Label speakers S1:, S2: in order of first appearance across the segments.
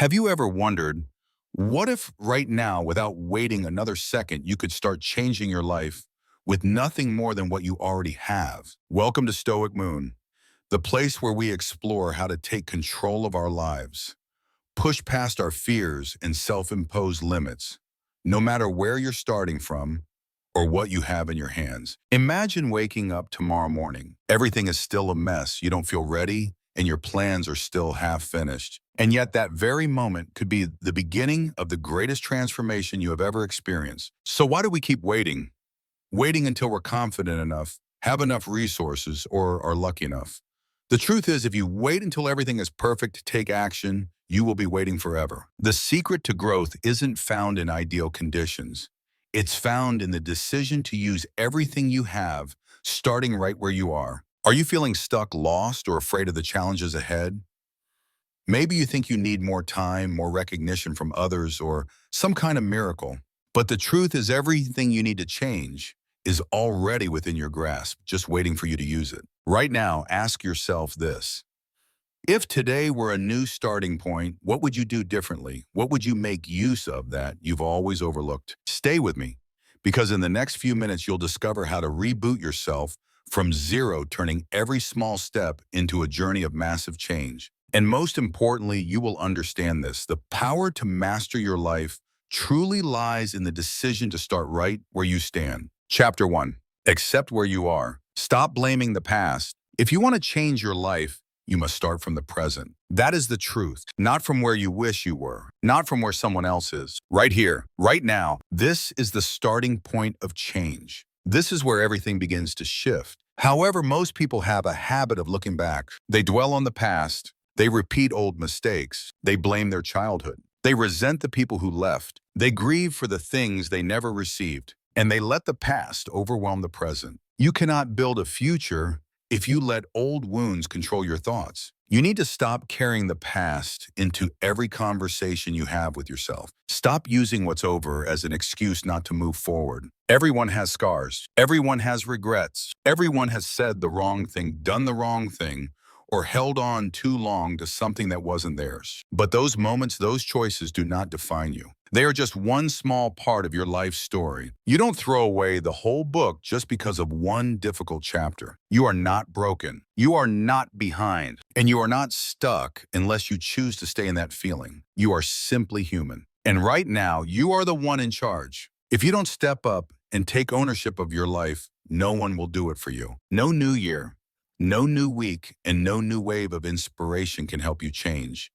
S1: Have you ever wondered, what if right now, without waiting another second, you could start changing your life with nothing more than what you already have? Welcome to Stoic Moon, the place where we explore how to take control of our lives, push past our fears and self-imposed limits, no matter where you're starting from or what you have in your hands. Imagine waking up tomorrow morning. Everything is still a mess. You don't feel ready, and your plans are still half finished. And yet that very moment could be the beginning of the greatest transformation you have ever experienced. So why do we keep waiting? Waiting until we're confident enough, have enough resources, or are lucky enough. The truth is, if you wait until everything is perfect to take action, you will be waiting forever. The secret to growth isn't found in ideal conditions. It's found in the decision to use everything you have, starting right where you are. Are you feeling stuck, lost, or afraid of the challenges ahead? Maybe you think you need more time, more recognition from others, or some kind of miracle. But the truth is, everything you need to change is already within your grasp, just waiting for you to use it. Right now, ask yourself this. If today were a new starting point, what would you do differently? What would you make use of that you've always overlooked? Stay with me, because in the next few minutes, you'll discover how to reboot yourself from zero, turning every small step into a journey of massive change. And most importantly, you will understand this. The power to master your life truly lies in the decision to start right where you stand. Chapter 1. Accept where you are. Stop blaming the past. If you want to change your life, you must start from the present. That is the truth, not from where you wish you were, not from where someone else is. Right here, right now, this is the starting point of change. This is where everything begins to shift. However, most people have a habit of looking back. They dwell on the past. They repeat old mistakes. They blame their childhood. They resent the people who left. They grieve for the things they never received. And they let the past overwhelm the present. You cannot build a future if you let old wounds control your thoughts. You need to stop carrying the past into every conversation you have with yourself. Stop using what's over as an excuse not to move forward. Everyone has scars. Everyone has regrets. Everyone has said the wrong thing, done the wrong thing, or held on too long to something that wasn't theirs. But those moments, those choices do not define you. They are just one small part of your life story. You don't throw away the whole book just because of one difficult chapter. You are not broken. You are not behind. And you are not stuck unless you choose to stay in that feeling. You are simply human. And right now, you are the one in charge. If you don't step up and take ownership of your life, no one will do it for you. No new year, no new week, and no new wave of inspiration can help you change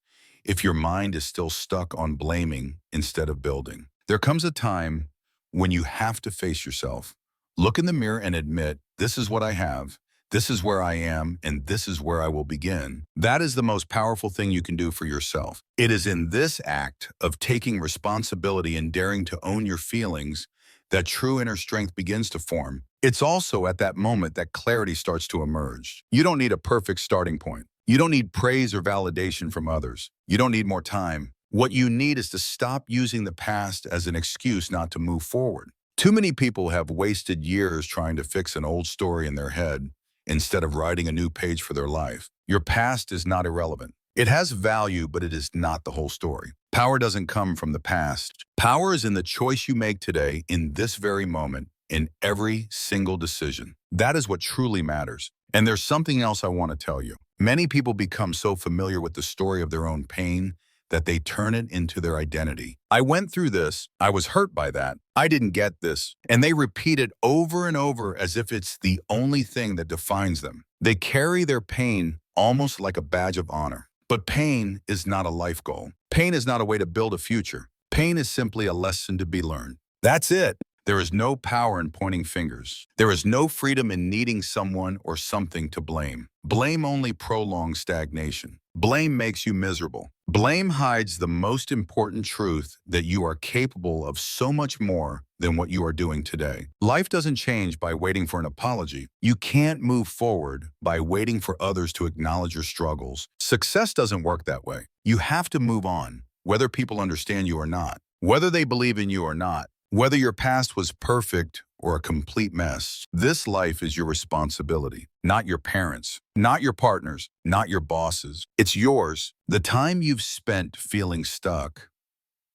S1: if your mind is still stuck on blaming instead of building. There comes a time when you have to face yourself. Look in the mirror and admit, this is what I have, this is where I am, and this is where I will begin. That is the most powerful thing you can do for yourself. It is in this act of taking responsibility and daring to own your feelings that true inner strength begins to form. It's also at that moment that clarity starts to emerge. You don't need a perfect starting point. You don't need praise or validation from others. You don't need more time. What you need is to stop using the past as an excuse not to move forward. Too many people have wasted years trying to fix an old story in their head instead of writing a new page for their life. Your past is not irrelevant. It has value, but it is not the whole story. Power doesn't come from the past. Power is in the choice you make today, in this very moment, in every single decision. That is what truly matters. And there's something else I want to tell you. Many people become so familiar with the story of their own pain that they turn it into their identity. I went through this. I was hurt by that. I didn't get this. And they repeat it over and over as if it's the only thing that defines them. They carry their pain almost like a badge of honor. But pain is not a life goal. Pain is not a way to build a future. Pain is simply a lesson to be learned. That's it. There is no power in pointing fingers. There is no freedom in needing someone or something to blame. Blame only prolongs stagnation. Blame makes you miserable. Blame hides the most important truth, that you are capable of so much more than what you are doing today. Life doesn't change by waiting for an apology. You can't move forward by waiting for others to acknowledge your struggles. Success doesn't work that way. You have to move on, whether people understand you or not, whether they believe in you or not. Whether your past was perfect or a complete mess, this life is your responsibility. not your parents, not your partners, not your bosses. It's yours. The time you've spent feeling stuck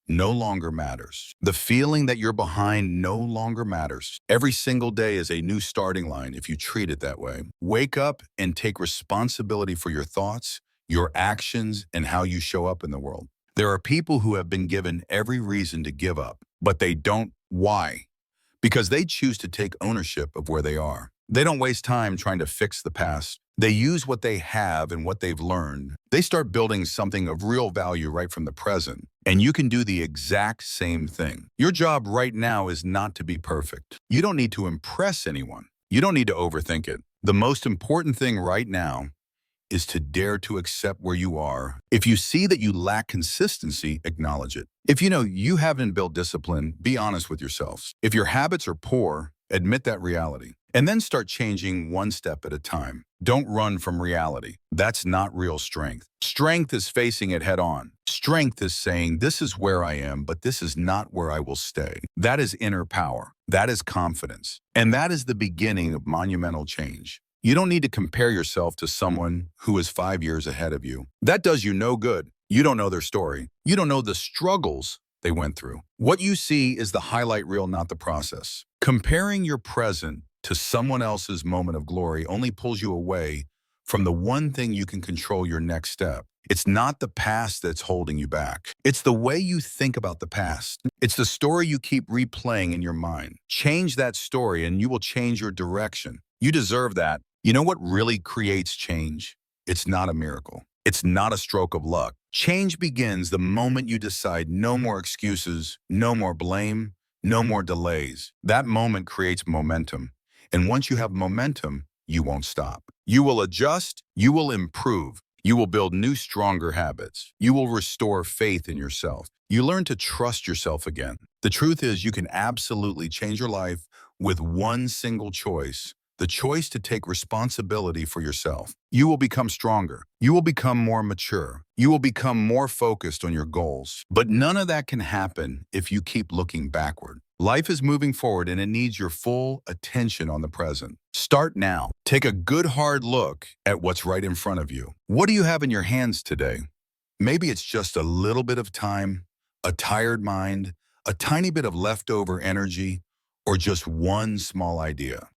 S1: no longer matters. The feeling that you're behind no longer matters. Every single day is a new starting line if you treat it that way. Wake up and take responsibility for your thoughts, your actions, and how you show up in the world. There are people who have been given every reason to give up, but they don't. Why? Because they choose to take ownership of where they are. They don't waste time trying to fix the past. They use what they have and what they've learned. They start building something of real value right from the present. And you can do the exact same thing. Your job right now is not to be perfect. You don't need to impress anyone. You don't need to overthink it. The most important thing right now is to dare to accept where you are. If you see that you lack consistency, acknowledge it. If you know you haven't built discipline, be honest with yourself. If your habits are poor, admit that reality. And then start changing one step at a time. Don't run from reality. That's not real strength. Strength is facing it head on. Strength is saying, this is where I am, but this is not where I will stay. That is inner power. That is confidence. And that is the beginning of monumental change. You don't need to compare yourself to someone who is 5 years ahead of you. That does you no good. You don't know their story. You don't know the struggles they went through. What you see is the highlight reel, not the process. Comparing your present to someone else's moment of glory only pulls you away from the one thing you can control: your next step. It's not the past that's holding you back. It's the way you think about the past. It's the story you keep replaying in your mind. Change that story and you will change your direction. You deserve that. You know what really creates change? It's not a miracle. It's not a stroke of luck. Change begins the moment you decide no more excuses, no more blame, no more delays. That moment creates momentum. And once you have momentum, you won't stop. You will adjust, you will improve, you will build new, stronger habits. You will restore faith in yourself. You learn to trust yourself again. The truth is, you can absolutely change your life with one single choice. The choice to take responsibility for yourself. You will become stronger. You will become more mature. You will become more focused on your goals. But none of that can happen if you keep looking backward. Life is moving forward and it needs your full attention on the present. Start now. Take a good hard look at what's right in front of you. What do you have in your hands today? Maybe it's just a little bit of time, a tired mind, a tiny bit of leftover energy, or just one small idea.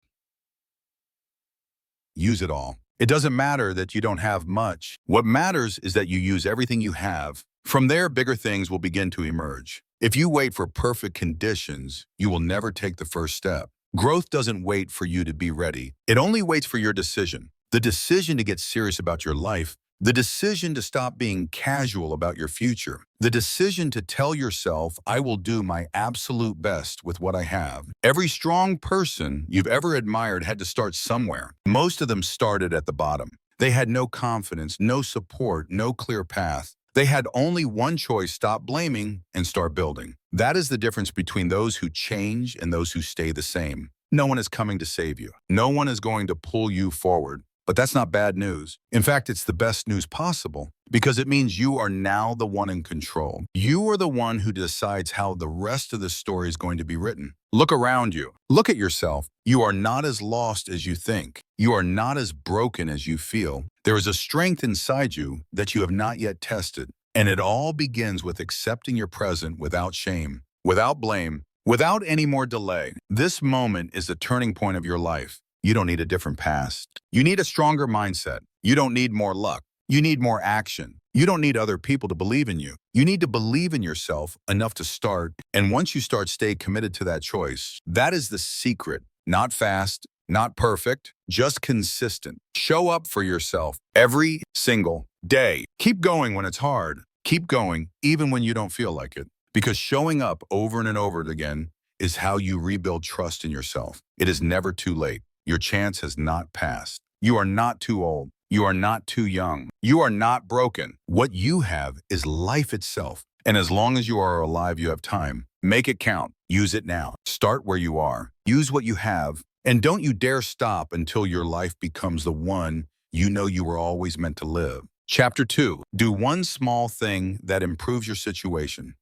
S1: Use it all. It doesn't matter that you don't have much. What matters is that you use everything you have. From there, bigger things will begin to emerge. If you wait for perfect conditions, you will never take the first step. Growth doesn't wait for you to be ready. It only waits for your decision. The decision to get serious about your life. The decision to stop being casual about your future. The decision to tell yourself, I will do my absolute best with what I have. Every strong person you've ever admired had to start somewhere. Most of them started at the bottom. They had no confidence, no support, no clear path. They had only one choice: stop blaming and start building. That is the difference between those who change and those who stay the same. No one is coming to save you. No one is going to pull you forward. But that's not bad news. In fact, it's the best news possible, because it means you are now the one in control. You are the one who decides how the rest of the story is going to be written. Look around you. Look at yourself. You are not as lost as you think. You are not as broken as you feel. There is a strength inside you that you have not yet tested. And it all begins with accepting your present without shame, without blame, without any more delay. This moment is the turning point of your life. You don't need a different past. You need a stronger mindset. You don't need more luck. You need more action. You don't need other people to believe in you. You need to believe in yourself enough to start. And once you start, stay committed to that choice. That is the secret. Not fast, not perfect, just consistent. Show up for yourself every single day. Keep going when it's hard. Keep going even when you don't feel like it. Because showing up over and over again is how you rebuild trust in yourself. It is never too late. Your chance has not passed. You are not too old. You are not too young. You are not broken. What you have is life itself. And as long as you are alive, you have time. Make it count. Use it now. Start where you are. Use what you have. And don't you dare stop until your life becomes the one you know you were always meant to live. Chapter 2. Do one small thing that improves your situation.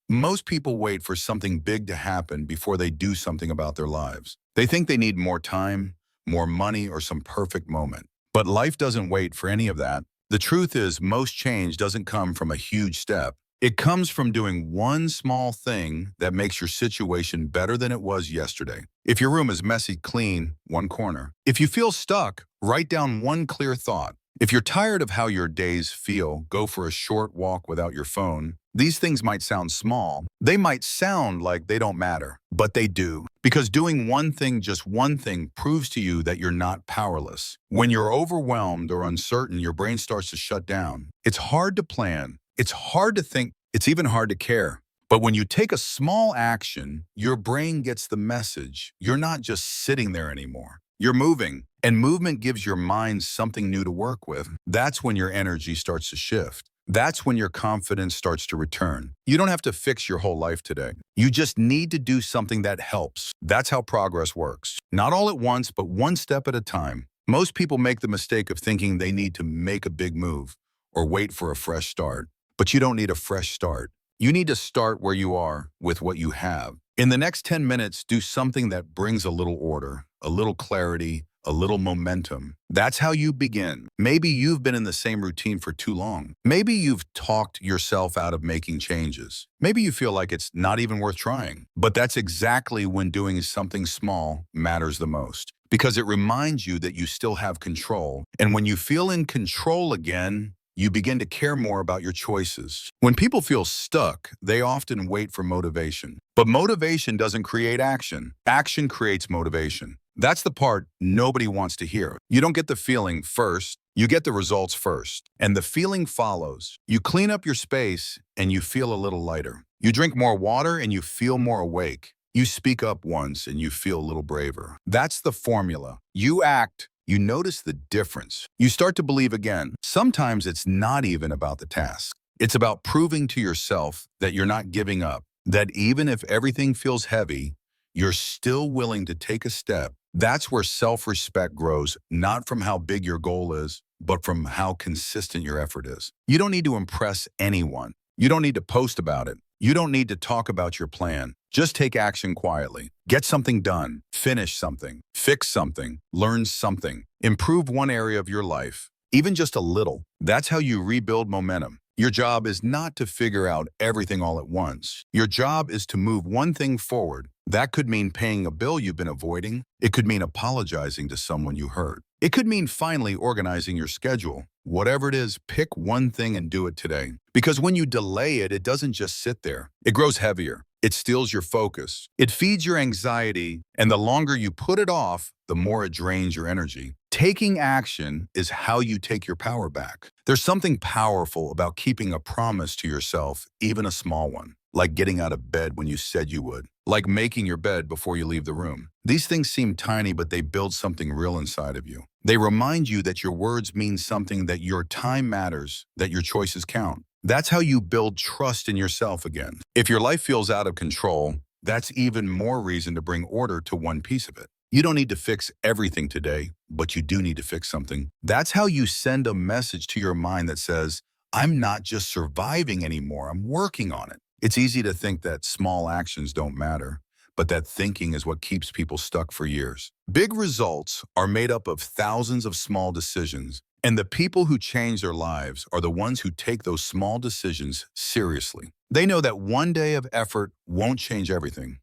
S1: Most people wait for something big to happen before they do something about their lives. They think they need more time, more money, or some perfect moment. But life doesn't wait for any of that. The truth is, most change doesn't come from a huge step. It comes from doing one small thing that makes your situation better than it was yesterday. If your room is messy, clean one corner. If you feel stuck, write down one clear thought. If you're tired of how your days feel, go for a short walk without your phone. These things might sound small. They might sound like they don't matter, but they do. Because doing one thing, just one thing, proves to you that you're not powerless. When you're overwhelmed or uncertain, your brain starts to shut down. It's hard to plan. It's hard to think. It's even hard to care. But when you take a small action, your brain gets the message. You're not just sitting there anymore. You're moving, and movement gives your mind something new to work with. That's when your energy starts to shift. That's when your confidence starts to return. You don't have to fix your whole life today. You just need to do something that helps. That's how progress works. Not all at once, but one step at a time. Most people make the mistake of thinking they need to make a big move or wait for a fresh start. But you don't need a fresh start. You need to start where you are with what you have. In the next 10 minutes, do something that brings a little order, a little clarity, a little momentum. That's how you begin. Maybe you've been in the same routine for too long. Maybe you've talked yourself out of making changes. Maybe you feel like it's not even worth trying. But that's exactly when doing something small matters the most. Because it reminds you that you still have control. And when you feel in control again, you begin to care more about your choices. When people feel stuck, they often wait for motivation. But motivation doesn't create action. Action creates motivation. That's the part nobody wants to hear. You don't get the feeling first, you get the results first. And the feeling follows. You clean up your space and you feel a little lighter. You drink more water and you feel more awake. You speak up once and you feel a little braver. That's the formula. You act. You notice the difference. You start to believe again. Sometimes it's not even about the task. It's about proving to yourself that you're not giving up, that even if everything feels heavy, you're still willing to take a step. That's where self-respect grows, not from how big your goal is, but from how consistent your effort is. You don't need to impress anyone. You don't need to post about it. You don't need to talk about your plan. Just take action quietly. Get something done. Finish something. Fix something. Learn something. Improve one area of your life, even just a little. That's how you rebuild momentum. Your job is not to figure out everything all at once. Your job is to move one thing forward. That could mean paying a bill you've been avoiding. It could mean apologizing to someone you hurt. It could mean finally organizing your schedule. Whatever it is, pick one thing and do it today. Because when you delay it, it doesn't just sit there. It grows heavier. It steals your focus. It feeds your anxiety, and the longer you put it off, the more it drains your energy. Taking action is how you take your power back. There's something powerful about keeping a promise to yourself, even a small one, like getting out of bed when you said you would, like making your bed before you leave the room. These things seem tiny, but they build something real inside of you. They remind you that your words mean something, that your time matters, that your choices count. That's how you build trust in yourself again. If your life feels out of control, that's even more reason to bring order to one piece of it. You don't need to fix everything today, but you do need to fix something. That's how you send a message to your mind that says, I'm not just surviving anymore, I'm working on it. It's easy to think that small actions don't matter, but that thinking is what keeps people stuck for years. Big results are made up of thousands of small decisions, and the people who change their lives are the ones who take those small decisions seriously. They know that one day of effort won't change everything,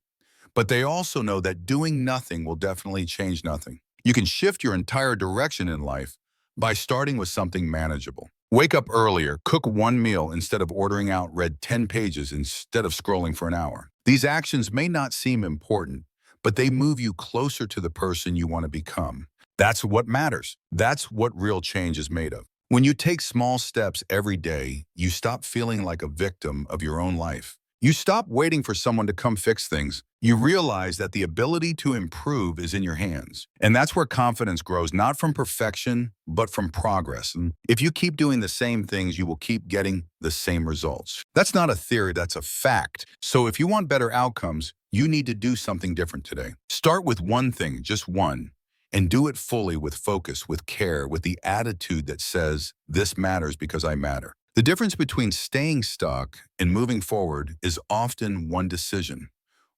S1: but they also know that doing nothing will definitely change nothing. You can shift your entire direction in life by starting with something manageable. Wake up earlier, cook one meal instead of ordering out, read 10 pages instead of scrolling for an hour. These actions may not seem important, but they move you closer to the person you want to become. That's what matters. That's what real change is made of. When you take small steps every day, you stop feeling like a victim of your own life. You stop waiting for someone to come fix things. You realize that the ability to improve is in your hands. And that's where confidence grows, not from perfection, but from progress. And if you keep doing the same things, you will keep getting the same results. That's not a theory, that's a fact. So if you want better outcomes, you need to do something different today. Start with one thing, just one, and do it fully, with focus, with care, with the attitude that says, this matters because I matter. The difference between staying stuck and moving forward is often one decision,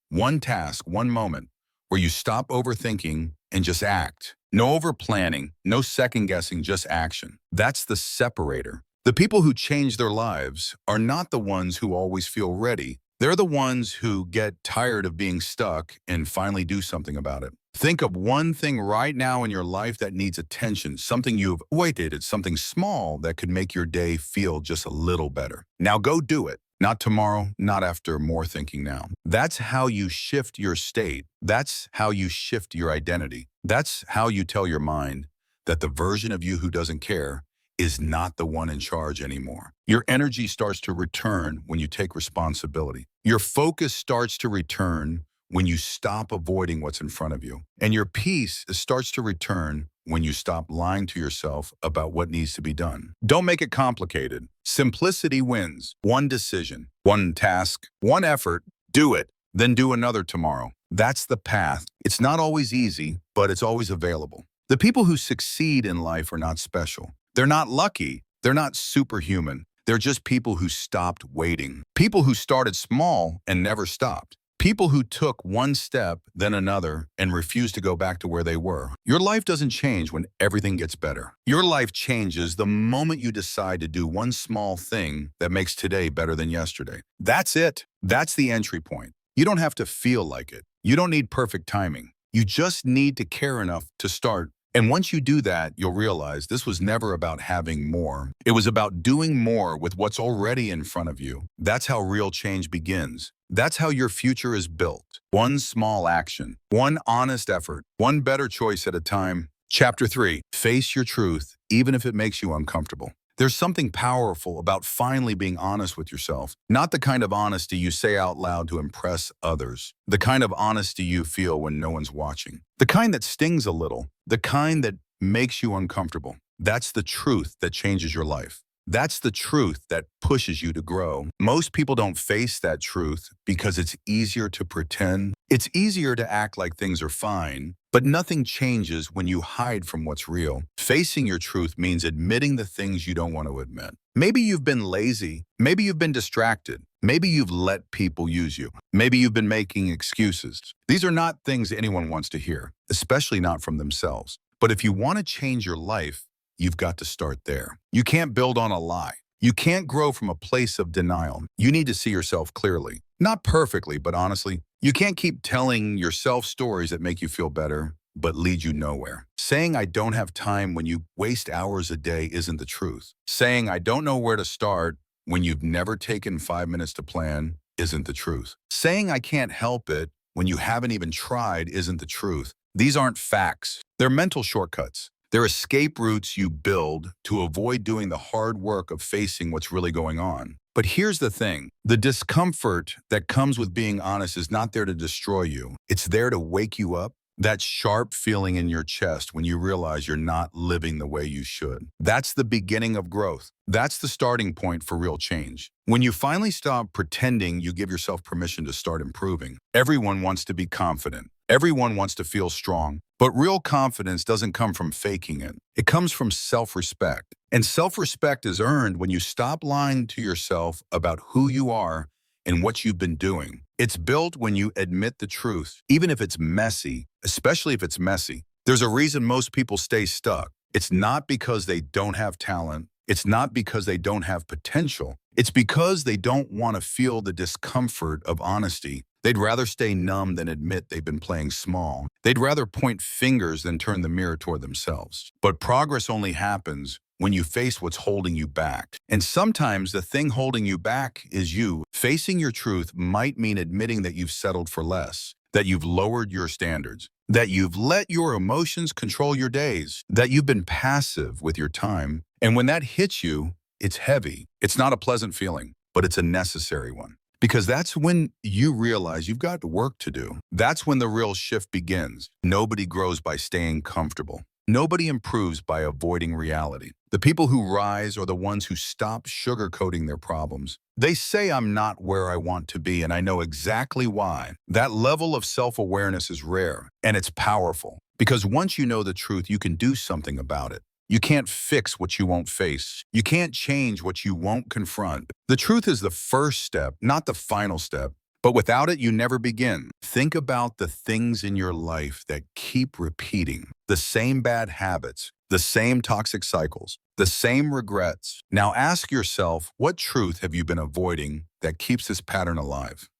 S1: one task, one moment, where you stop overthinking, and just act. No over-planning, no second-guessing, just action. That's the separator. The people who change their lives are not the ones who always feel ready. They're the ones who get tired of being stuck and finally do something about it. Think of one thing right now in your life that needs attention, something you've avoided. It's something small that could make your day feel just a little better. Now go do it. Not tomorrow, not after more thinking now. That's how you shift your state. That's how you shift your identity. That's how you tell your mind that the version of you who doesn't care is not the one in charge anymore. Your energy starts to return when you take responsibility. Your focus starts to return when you stop avoiding what's in front of you. And your peace starts to return when you stop lying to yourself about what needs to be done. Don't make it complicated. Simplicity wins. One decision, one task, one effort. Do it, then do another tomorrow. That's the path. It's not always easy, but it's always available. The people who succeed in life are not special. They're not lucky. They're not superhuman. They're just people who stopped waiting. People who started small and never stopped. People who took one step, then another, and refused to go back to where they were. Your life doesn't change when everything gets better. Your life changes the moment you decide to do one small thing that makes today better than yesterday. That's it. That's the entry point. You don't have to feel like it. You don't need perfect timing. You just need to care enough to start. And once you do that, you'll realize this was never about having more. It was about doing more with what's already in front of you. That's how real change begins. That's how your future is built. One small action, one honest effort, one better choice at a time. Chapter 3, face your truth, even if it makes you uncomfortable. There's something powerful about finally being honest with yourself. Not the kind of honesty you say out loud to impress others. The kind of honesty you feel when no one's watching. The kind that stings a little. The kind that makes you uncomfortable. That's the truth that changes your life. That's the truth that pushes you to grow. Most people don't face that truth because it's easier to pretend. It's easier to act like things are fine, but nothing changes when you hide from what's real. Facing your truth means admitting the things you don't want to admit. Maybe you've been lazy. Maybe you've been distracted. Maybe you've let people use you. Maybe you've been making excuses. These are not things anyone wants to hear, especially not from themselves. But if you want to change your life, you've got to start there. You can't build on a lie. You can't grow from a place of denial. You need to see yourself clearly. Not perfectly, but honestly. You can't keep telling yourself stories that make you feel better, but lead you nowhere. Saying I don't have time when you waste hours a day isn't the truth. Saying I don't know where to start when you've never taken 5 minutes to plan isn't the truth. Saying I can't help it when you haven't even tried isn't the truth. These aren't facts. They're mental shortcuts. They're escape routes you build to avoid doing the hard work of facing what's really going on. But here's the thing. The discomfort that comes with being honest is not there to destroy you. It's there to wake you up. That sharp feeling in your chest when you realize you're not living the way you should. That's the beginning of growth. That's the starting point for real change. When you finally stop pretending, you give yourself permission to start improving. Everyone wants to be confident. Everyone wants to feel strong. But real confidence doesn't come from faking it. It comes from self-respect. And self-respect is earned when you stop lying to yourself about who you are and what you've been doing. It's built when you admit the truth, even if it's messy, especially if it's messy. There's a reason most people stay stuck. It's not because they don't have talent. It's not because they don't have potential. It's because they don't want to feel the discomfort of honesty. They'd rather stay numb than admit they've been playing small. They'd rather point fingers than turn the mirror toward themselves. But progress only happens when you face what's holding you back. And sometimes the thing holding you back is you. Facing your truth might mean admitting that you've settled for less, that you've lowered your standards, that you've let your emotions control your days, that you've been passive with your time. And when that hits you, it's heavy. It's not a pleasant feeling, but it's a necessary one. Because that's when you realize you've got work to do. That's when the real shift begins. Nobody grows by staying comfortable. Nobody improves by avoiding reality. The people who rise are the ones who stop sugarcoating their problems. They say I'm not where I want to be, and I know exactly why. That level of self-awareness is rare, and it's powerful. Because once you know the truth, you can do something about it. You can't fix what you won't face. You can't change what you won't confront. The truth is the first step, not the final step. But without it, you never begin. Think about the things in your life that keep repeating. The same bad habits, the same toxic cycles, the same regrets. Now ask yourself, what truth have you been avoiding that keeps this pattern alive?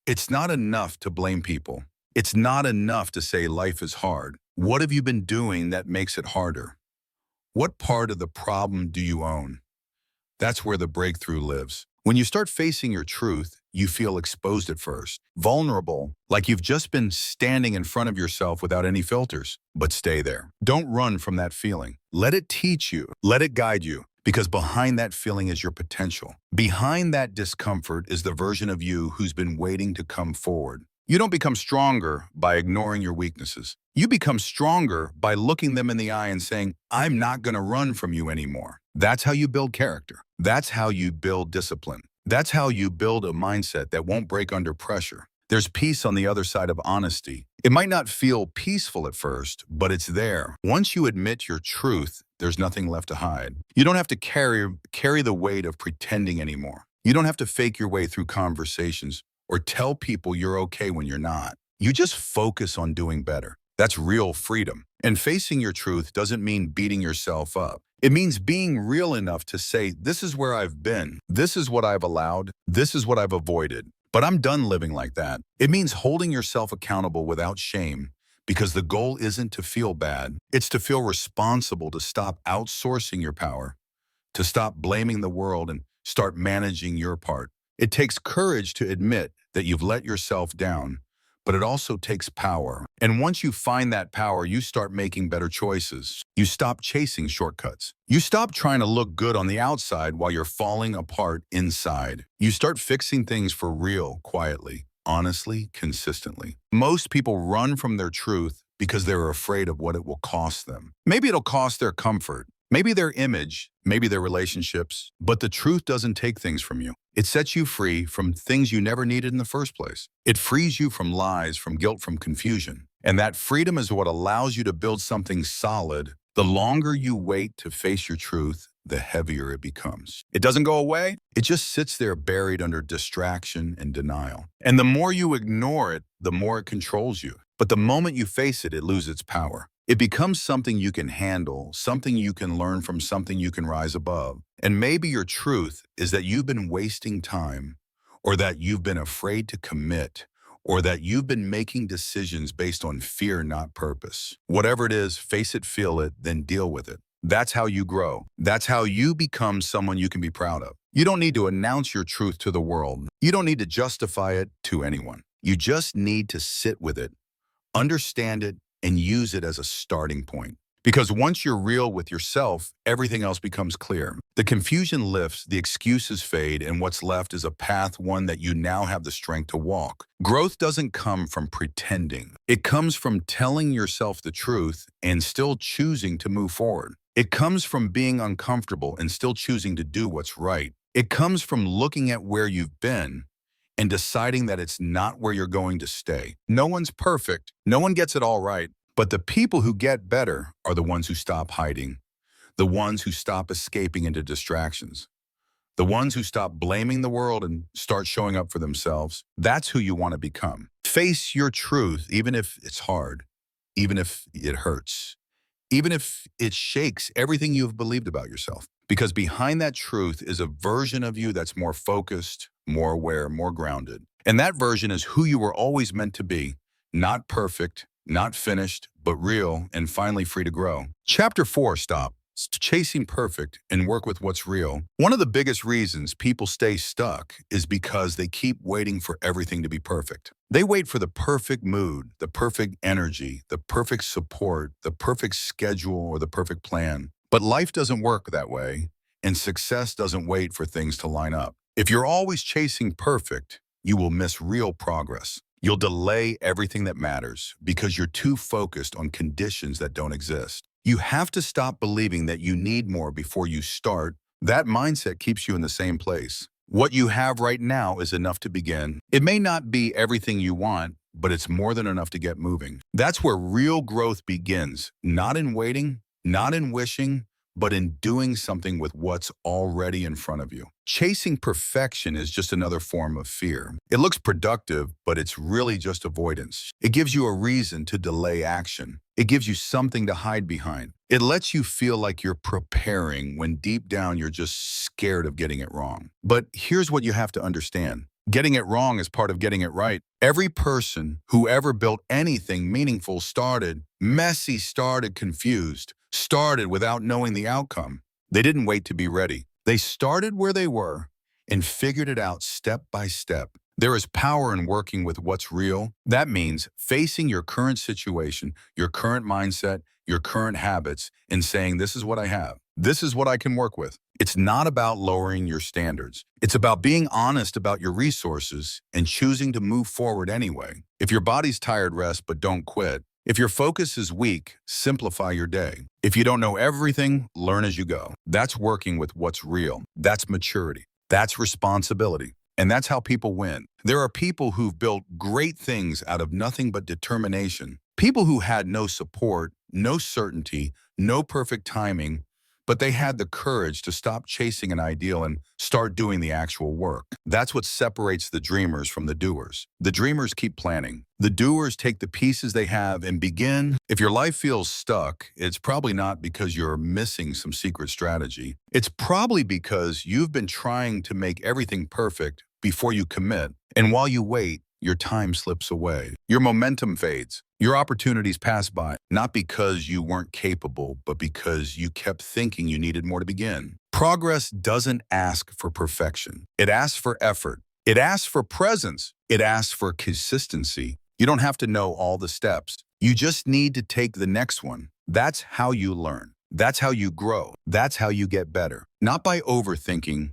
S1: It's not enough to blame people. It's not enough to say life is hard. What have you been doing that makes it harder? What part of the problem do you own? That's where the breakthrough lives. When you start facing your truth, you feel exposed at first, vulnerable, like you've just been standing in front of yourself without any filters. But stay there. Don't run from that feeling. Let it teach you. Let it guide you. Because behind that feeling is your potential. Behind that discomfort is the version of you who's been waiting to come forward. You don't become stronger by ignoring your weaknesses. You become stronger by looking them in the eye and saying, I'm not going to run from you anymore. That's how you build character. That's how you build discipline. That's how you build a mindset that won't break under pressure. There's peace on the other side of honesty. It might not feel peaceful at first, but it's there. Once you admit your truth, there's nothing left to hide. You don't have to carry the weight of pretending anymore. You don't have to fake your way through conversations or tell people you're okay when you're not. You just focus on doing better. That's real freedom. And facing your truth doesn't mean beating yourself up. It means being real enough to say, this is where I've been. This is what I've allowed. This is what I've avoided. But I'm done living like that. It means holding yourself accountable without shame, because the goal isn't to feel bad. It's to feel responsible, to stop outsourcing your power, to stop blaming the world and start managing your part. It takes courage to admit that you've let yourself down, but it also takes power. And once you find that power, you start making better choices. You stop chasing shortcuts. You stop trying to look good on the outside while you're falling apart inside. You start fixing things for real, quietly, honestly, consistently. Most people run from their truth because they're afraid of what it will cost them. Maybe it'll cost their comfort, maybe their image, maybe their relationships, but the truth doesn't take things from you. It sets you free from things you never needed in the first place. It frees you from lies, from guilt, from confusion. And that freedom is what allows you to build something solid. The longer you wait to face your truth, the heavier it becomes. It doesn't go away. It just sits there buried under distraction and denial. And the more you ignore it, the more it controls you. But the moment you face it, it loses its power. It becomes something you can handle, something you can learn from, something you can rise above. And maybe your truth is that you've been wasting time, or that you've been afraid to commit, or that you've been making decisions based on fear, not purpose. Whatever it is, face it, feel it, then deal with it. That's how you grow. That's how you become someone you can be proud of. You don't need to announce your truth to the world. You don't need to justify it to anyone. You just need to sit with it, understand it, and use it as a starting point. Because once you're real with yourself, everything else becomes clear. The confusion lifts, the excuses fade, and what's left is a path, one that you now have the strength to walk. Growth doesn't come from pretending. It comes from telling yourself the truth and still choosing to move forward. It comes from being uncomfortable and still choosing to do what's right. It comes from looking at where you've been and deciding that it's not where you're going to stay. No one's perfect. No one gets it all right. But the people who get better are the ones who stop hiding, the ones who stop escaping into distractions, the ones who stop blaming the world and start showing up for themselves. That's who you want to become. Face your truth, even if it's hard, even if it hurts, even if it shakes everything you've believed about yourself. Because behind that truth is a version of you that's more focused, more aware, more grounded. And that version is who you were always meant to be, not perfect, not finished, but real, and finally free to grow. Chapter 4, Stop Chasing Perfect and Work with What's Real. One of the biggest reasons people stay stuck is because they keep waiting for everything to be perfect. They wait for the perfect mood, the perfect energy, the perfect support, the perfect schedule, or the perfect plan. But life doesn't work that way, and success doesn't wait for things to line up. If you're always chasing perfect, you will miss real progress. You'll delay everything that matters because you're too focused on conditions that don't exist. You have to stop believing that you need more before you start. That mindset keeps you in the same place. What you have right now is enough to begin. It may not be everything you want, but it's more than enough to get moving. That's where real growth begins, not in waiting, not in wishing, but in doing something with what's already in front of you. Chasing perfection is just another form of fear. It looks productive, but it's really just avoidance. It gives you a reason to delay action. It gives you something to hide behind. It lets you feel like you're preparing when deep down you're just scared of getting it wrong. But here's what you have to understand. Getting it wrong is part of getting it right. Every person who ever built anything meaningful started messy, started confused, started without knowing the outcome. They didn't wait to be ready. They started where they were and figured it out step by step. There is power in working with what's real. That means facing your current situation, your current mindset, your current habits, and saying, this is what I have. This is what I can work with. It's not about lowering your standards. It's about being honest about your resources and choosing to move forward anyway. If your body's tired, rest, but don't quit. If your focus is weak, simplify your day. If you don't know everything, learn as you go. That's working with what's real. That's maturity. That's responsibility. And that's how people win. There are people who've built great things out of nothing but determination. People who had no support, no certainty, no perfect timing, but they had the courage to stop chasing an ideal and start doing the actual work. That's what separates the dreamers from the doers. The dreamers keep planning. The doers take the pieces they have and begin. If your life feels stuck, it's probably not because you're missing some secret strategy. It's probably because you've been trying to make everything perfect before you commit. And while you wait, your time slips away. Your momentum fades. Your opportunities pass by, not because you weren't capable, but because you kept thinking you needed more to begin. Progress doesn't ask for perfection. It asks for effort. It asks for presence. It asks for consistency. You don't have to know all the steps. You just need to take the next one. That's how you learn. That's how you grow. That's how you get better. Not by overthinking,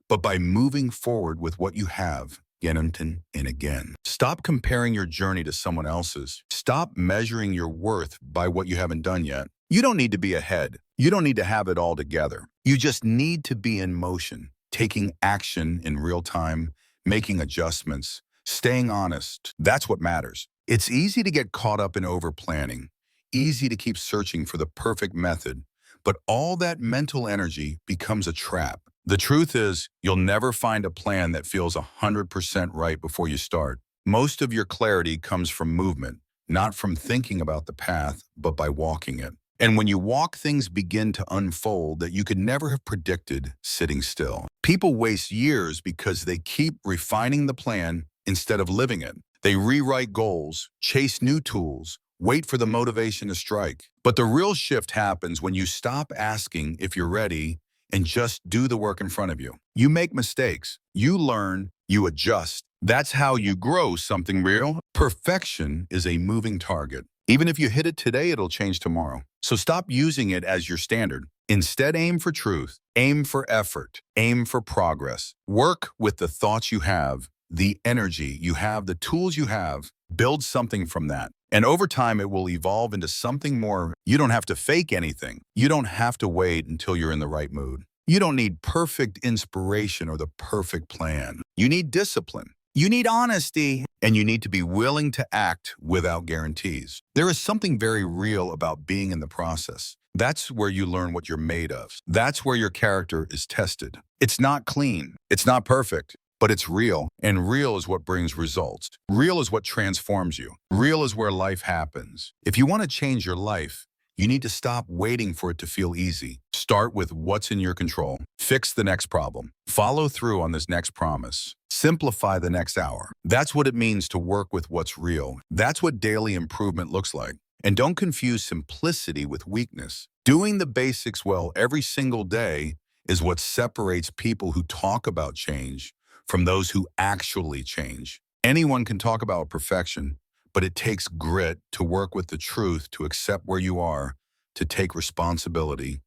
S1: but by moving forward with what you have. Again and again. Stop comparing your journey to someone else's. Stop measuring your worth by what you haven't done yet. You don't need to be ahead. You don't need to have it all together. You just need to be in motion, taking action in real time, making adjustments, staying honest. That's what matters. It's easy to get caught up in over-planning, easy to keep searching for the perfect method, but all that mental energy becomes a trap. The truth is, you'll never find a plan that feels 100% right before you start. Most of your clarity comes from movement, not from thinking about the path, but by walking it. And when you walk, things begin to unfold that you could never have predicted sitting still. People waste years because they keep refining the plan instead of living it. They rewrite goals, chase new tools, wait for the motivation to strike. But the real shift happens when you stop asking if you're ready and just do the work in front of you. You make mistakes, you learn, you adjust. That's how you grow something real. Perfection is a moving target. Even if you hit it today, it'll change tomorrow. So stop using it as your standard. Instead, aim for truth, aim for effort, aim for progress. Work with the thoughts you have, the energy you have, the tools you have. Build something from that. And over time, it will evolve into something more. You don't have to fake anything. You don't have to wait until you're in the right mood. You don't need perfect inspiration or the perfect plan. You need discipline. You need honesty. And you need to be willing to act without guarantees. There is something very real about being in the process. That's where you learn what you're made of. That's where your character is tested. It's not clean. It's not perfect. But it's real, and real is what brings results. Real is what transforms you. Real is where life happens. If you want to change your life, you need to stop waiting for it to feel easy. Start with what's in your control. Fix the next problem. Follow through on this next promise. Simplify the next hour. That's what it means to work with what's real. That's what daily improvement looks like. And don't confuse simplicity with weakness. Doing the basics well every single day is what separates people who talk about change from those who actually change. Anyone can talk about perfection, but it takes grit to work with the truth, to accept where you are, to take responsibility,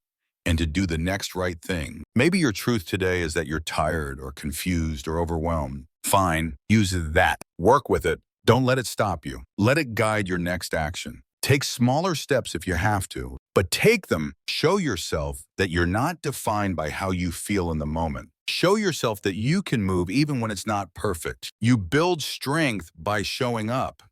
S1: and to do the next right thing. Maybe your truth today is that you're tired or confused or overwhelmed. Fine, use that. Work with it. Don't let it stop you. Let it guide your next action. Take smaller steps if you have to, but take them. Show yourself that you're not defined by how you feel in the moment. Show yourself that you can move even when it's not perfect. You build strength by showing up,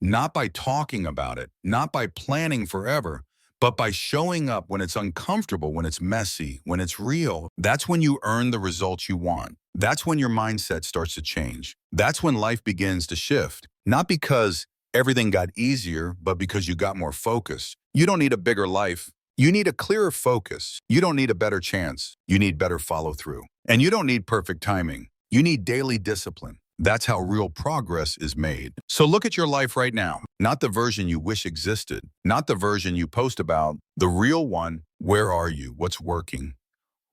S1: not by talking about it, not by planning forever, but by showing up when it's uncomfortable, when it's messy, when it's real. That's when you earn the results you want. That's when your mindset starts to change. That's when life begins to shift. Not because everything got easier, but because you got more focused. You don't need a bigger life. You need a clearer focus. You don't need a better chance. You need better follow through. And you don't need perfect timing. You need daily discipline. That's how real progress is made. So look at your life right now, not the version you wish existed, not the version you post about, the real one. Where are you? What's working?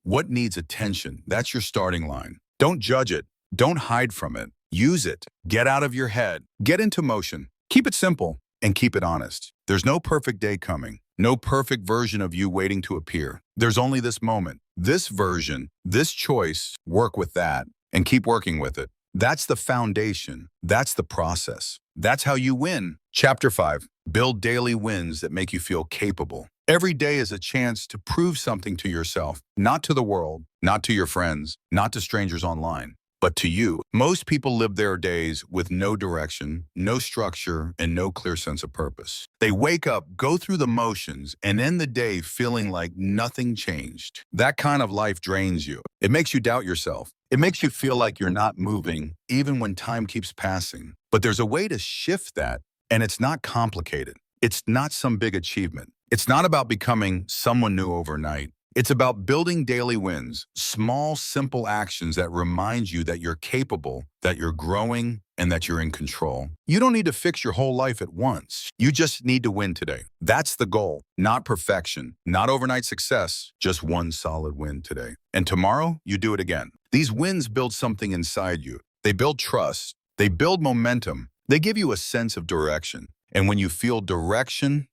S1: What needs attention? That's your starting line. Don't judge it. Don't hide from it. Use it. Get out of your head. Get into motion. Keep it simple and keep it honest. There's no perfect day coming. No perfect version of you waiting to appear. There's only this moment, this version, this choice. Work with that and keep working with it. That's the foundation. That's the process. That's how you win. Chapter 5. Build daily wins that make you feel capable. Every day is a chance to prove something to yourself, not to the world, not to your friends, not to strangers online, but to you. Most people live their days with no direction, no structure, and no clear sense of purpose. They wake up, go through the motions, and end the day feeling like nothing changed. That kind of life drains you. It makes you doubt yourself. It makes you feel like you're not moving, even when time keeps passing. But there's a way to shift that, and it's not complicated. It's not some big achievement. It's not about becoming someone new overnight. It's about building daily wins, small, simple actions that remind you that you're capable, that you're growing, and that you're in control. You don't need to fix your whole life at once. You just need to win today. That's the goal, not perfection, not overnight success, just one solid win today. And tomorrow, you do it again. These wins build something inside you. They build trust. They build momentum. They give you a sense of direction. And when you feel direction,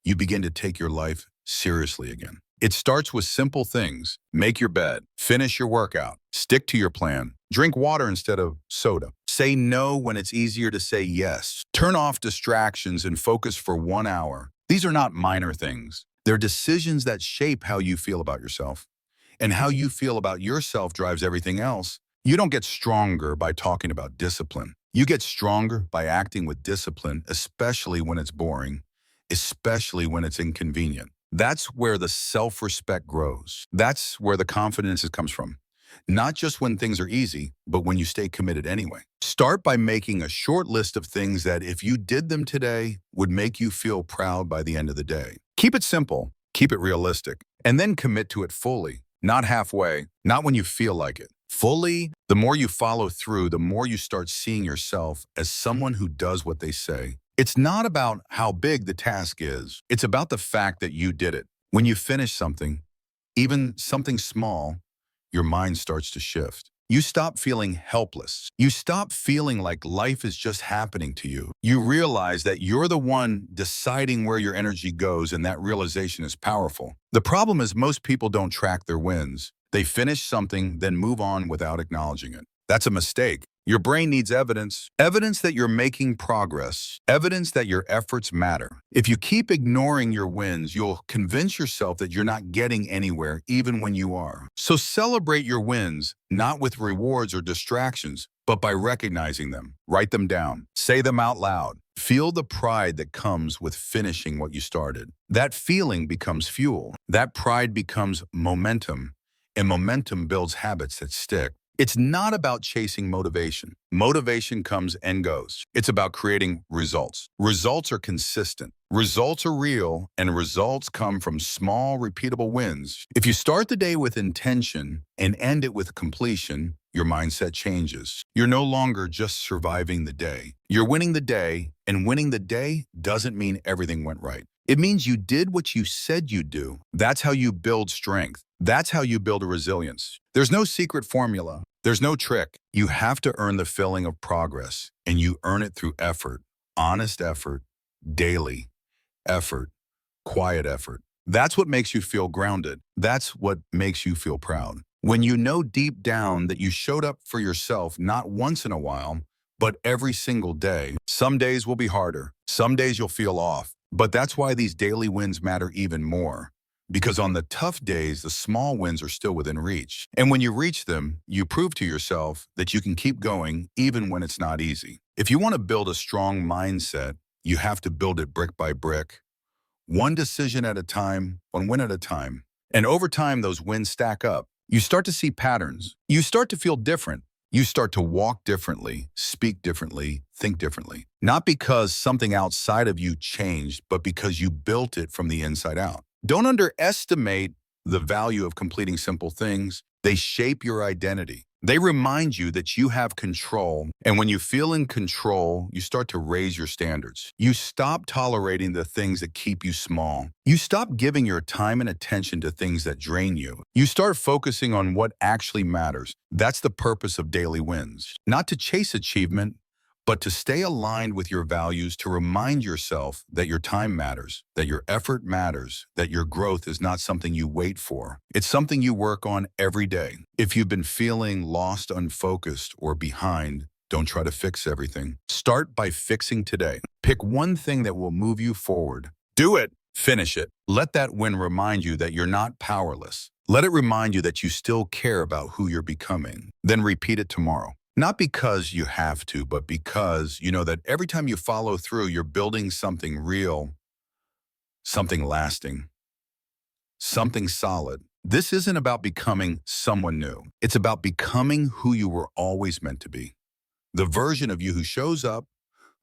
S1: you begin to take your life seriously again. It starts with simple things. Make your bed, finish your workout, stick to your plan, drink water instead of soda. Say no when it's easier to say yes. Turn off distractions and focus for 1 hour. These are not minor things. They're decisions that shape how you feel about yourself. And how you feel about yourself drives everything else. You don't get stronger by talking about discipline. You get stronger by acting with discipline, especially when it's boring, especially when it's inconvenient. That's where the self-respect grows. That's where the confidence comes from. Not just when things are easy, but when you stay committed anyway. Start by making a short list of things that, if you did them today, would make you feel proud by the end of the day. Keep it simple, keep it realistic, and then commit to it fully, not halfway, not when you feel like it. Fully, the more you follow through, the more you start seeing yourself as someone who does what they say. It's not about how big the task is. It's about the fact that you did it. When you finish something, even something small, your mind starts to shift. You stop feeling helpless. You stop feeling like life is just happening to you. You realize that you're the one deciding where your energy goes, and that realization is powerful. The problem is most people don't track their wins. They finish something, then move on without acknowledging it. That's a mistake. Your brain needs evidence, evidence that you're making progress, evidence that your efforts matter. If you keep ignoring your wins, you'll convince yourself that you're not getting anywhere, even when you are. So celebrate your wins, not with rewards or distractions, but by recognizing them. Write them down. Say them out loud. Feel the pride that comes with finishing what you started. That feeling becomes fuel. That pride becomes momentum, and momentum builds habits that stick. It's not about chasing motivation. Motivation comes and goes. It's about creating results. Results are consistent. Results are real, and results come from small, repeatable wins. If you start the day with intention and end it with completion, your mindset changes. You're no longer just surviving the day. You're winning the day, and winning the day doesn't mean everything went right. It means you did what you said you'd do. That's how you build strength. That's how you build a resilience. There's no secret formula. There's no trick. You have to earn the feeling of progress, and you earn it through effort, honest effort, daily effort, quiet effort. That's what makes you feel grounded. That's what makes you feel proud. When you know deep down that you showed up for yourself not once in a while, but every single day. Some days will be harder. Some days you'll feel off. But that's why these daily wins matter even more. Because on the tough days, the small wins are still within reach. And when you reach them, you prove to yourself that you can keep going even when it's not easy. If you want to build a strong mindset, you have to build it brick by brick, one decision at a time, one win at a time. And over time, those wins stack up. You start to see patterns. You start to feel different. You start to walk differently, speak differently, think differently. Not because something outside of you changed, but because you built it from the inside out. Don't underestimate the value of completing simple things. They shape your identity. They remind you that you have control. And when you feel in control, you start to raise your standards. You stop tolerating the things that keep you small. You stop giving your time and attention to things that drain you. You start focusing on what actually matters. That's the purpose of daily wins. Not to chase achievement, but to stay aligned with your values, to remind yourself that your time matters, that your effort matters, that your growth is not something you wait for. It's something you work on every day. If you've been feeling lost, unfocused, or behind, don't try to fix everything. Start by fixing today. Pick one thing that will move you forward. Do it. Finish it. Let that win remind you that you're not powerless. Let it remind you that you still care about who you're becoming. Then repeat it tomorrow. Not because you have to, but because you know that every time you follow through, you're building something real, something lasting, something solid. This isn't about becoming someone new. It's about becoming who you were always meant to be. The version of you who shows up,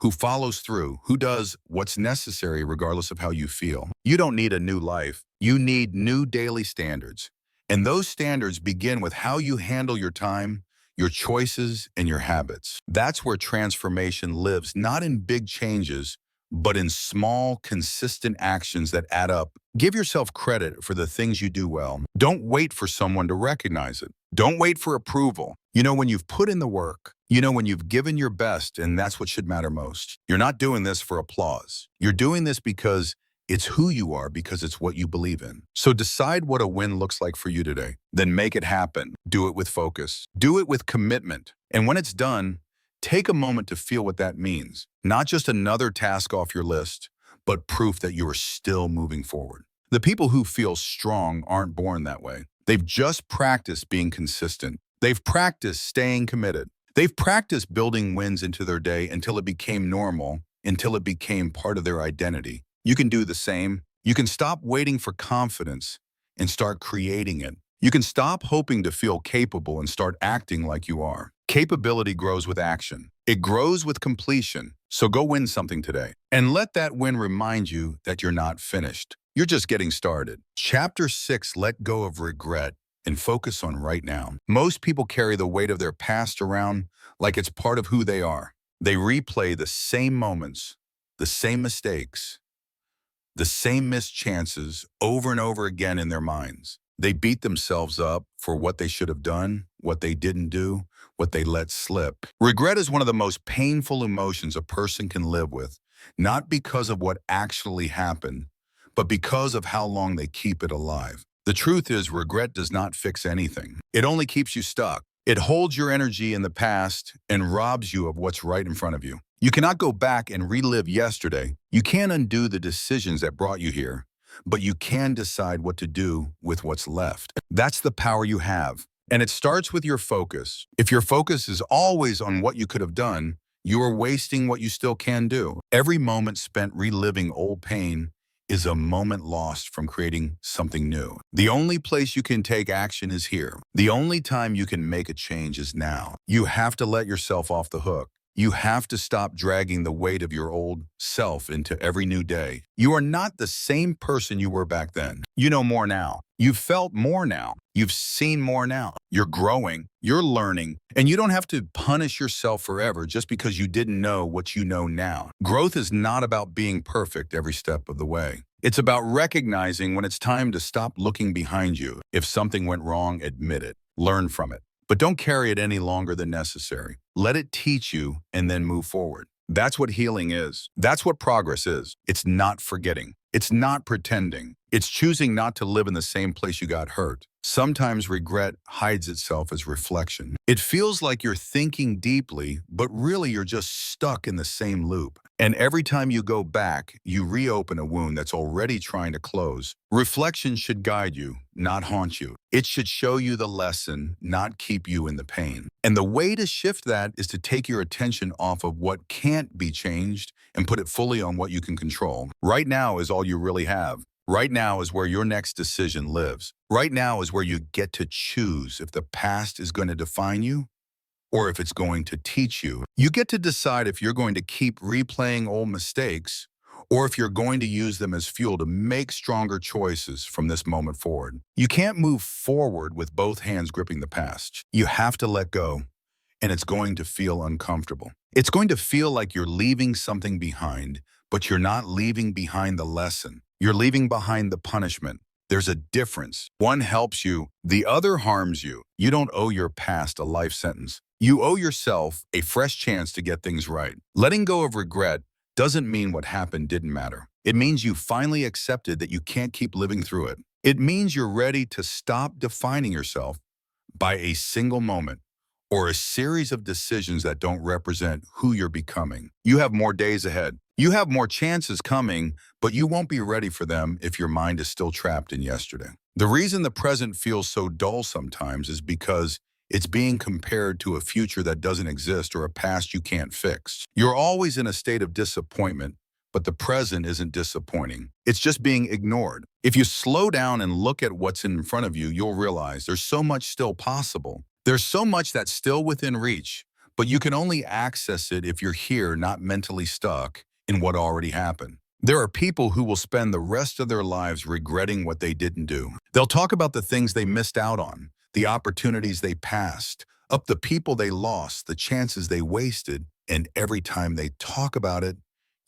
S1: who follows through, who does what's necessary regardless of how you feel. You don't need a new life. You need new daily standards. And those standards begin with how you handle your time, your choices, and your habits. That's where transformation lives, not in big changes, but in small, consistent actions that add up. Give yourself credit for the things you do well. Don't wait for someone to recognize it. Don't wait for approval. You know when you've put in the work. You know when you've given your best, and that's what should matter most. You're not doing this for applause. You're doing this because it's who you are, because it's what you believe in. So decide what a win looks like for you today. Then make it happen. Do it with focus. Do it with commitment. And when it's done, take a moment to feel what that means. Not just another task off your list, but proof that you are still moving forward. The people who feel strong aren't born that way. They've just practiced being consistent. They've practiced staying committed. They've practiced building wins into their day until it became normal, until it became part of their identity. You can do the same. You can stop waiting for confidence and start creating it. You can stop hoping to feel capable and start acting like you are. Capability grows with action. It grows with completion. So go win something today. And let that win remind you that you're not finished. You're just getting started. Chapter 6, let go of regret and focus on right now. Most people carry the weight of their past around like it's part of who they are. They replay the same moments, the same mistakes, the same missed chances over and over again in their minds. They beat themselves up for what they should have done, what they didn't do, what they let slip. Regret is one of the most painful emotions a person can live with, not because of what actually happened, but because of how long they keep it alive. The truth is, regret does not fix anything. It only keeps you stuck. It holds your energy in the past and robs you of what's right in front of you. You cannot go back and relive yesterday. You can't undo the decisions that brought you here, but you can decide what to do with what's left. That's the power you have. And it starts with your focus. If your focus is always on what you could have done, you are wasting what you still can do. Every moment spent reliving old pain is a moment lost from creating something new. The only place you can take action is here. The only time you can make a change is now. You have to let yourself off the hook. You have to stop dragging the weight of your old self into every new day. You are not the same person you were back then. You know more now. You've felt more now. You've seen more now. You're growing, you're learning, and you don't have to punish yourself forever just because you didn't know what you know now. Growth is not about being perfect every step of the way. It's about recognizing when it's time to stop looking behind you. If something went wrong, admit it. Learn from it. But don't carry it any longer than necessary. Let it teach you and then move forward. That's what healing is. That's what progress is. It's not forgetting. It's not pretending. It's choosing not to live in the same place you got hurt. Sometimes regret hides itself as reflection. It feels like you're thinking deeply, but really you're just stuck in the same loop. And every time you go back, you reopen a wound that's already trying to close. Reflection should guide you, not haunt you. It should show you the lesson, not keep you in the pain. And the way to shift that is to take your attention off of what can't be changed and put it fully on what you can control. Right now is all you really have. Right now is where your next decision lives. Right now is where you get to choose if the past is going to define you or if it's going to teach you. You get to decide if you're going to keep replaying old mistakes or if you're going to use them as fuel to make stronger choices from this moment forward. You can't move forward with both hands gripping the past. You have to let go, and it's going to feel uncomfortable. It's going to feel like you're leaving something behind, but you're not leaving behind the lesson. You're leaving behind the punishment. There's a difference. One helps you, the other harms you. You don't owe your past a life sentence. You owe yourself a fresh chance to get things right. Letting go of regret doesn't mean what happened didn't matter. It means you finally accepted that you can't keep living through it. It means you're ready to stop defining yourself by a single moment or a series of decisions that don't represent who you're becoming. You have more days ahead. You have more chances coming, but you won't be ready for them if your mind is still trapped in yesterday. The reason the present feels so dull sometimes is because it's being compared to a future that doesn't exist or a past you can't fix. You're always in a state of disappointment, but the present isn't disappointing. It's just being ignored. If you slow down and look at what's in front of you, you'll realize there's so much still possible. There's so much that's still within reach, but you can only access it if you're here, not mentally stuck in what already happened. There are people who will spend the rest of their lives regretting what they didn't do. They'll talk about the things they missed out on, the opportunities they passed, up the people they lost, the chances they wasted, and every time they talk about it,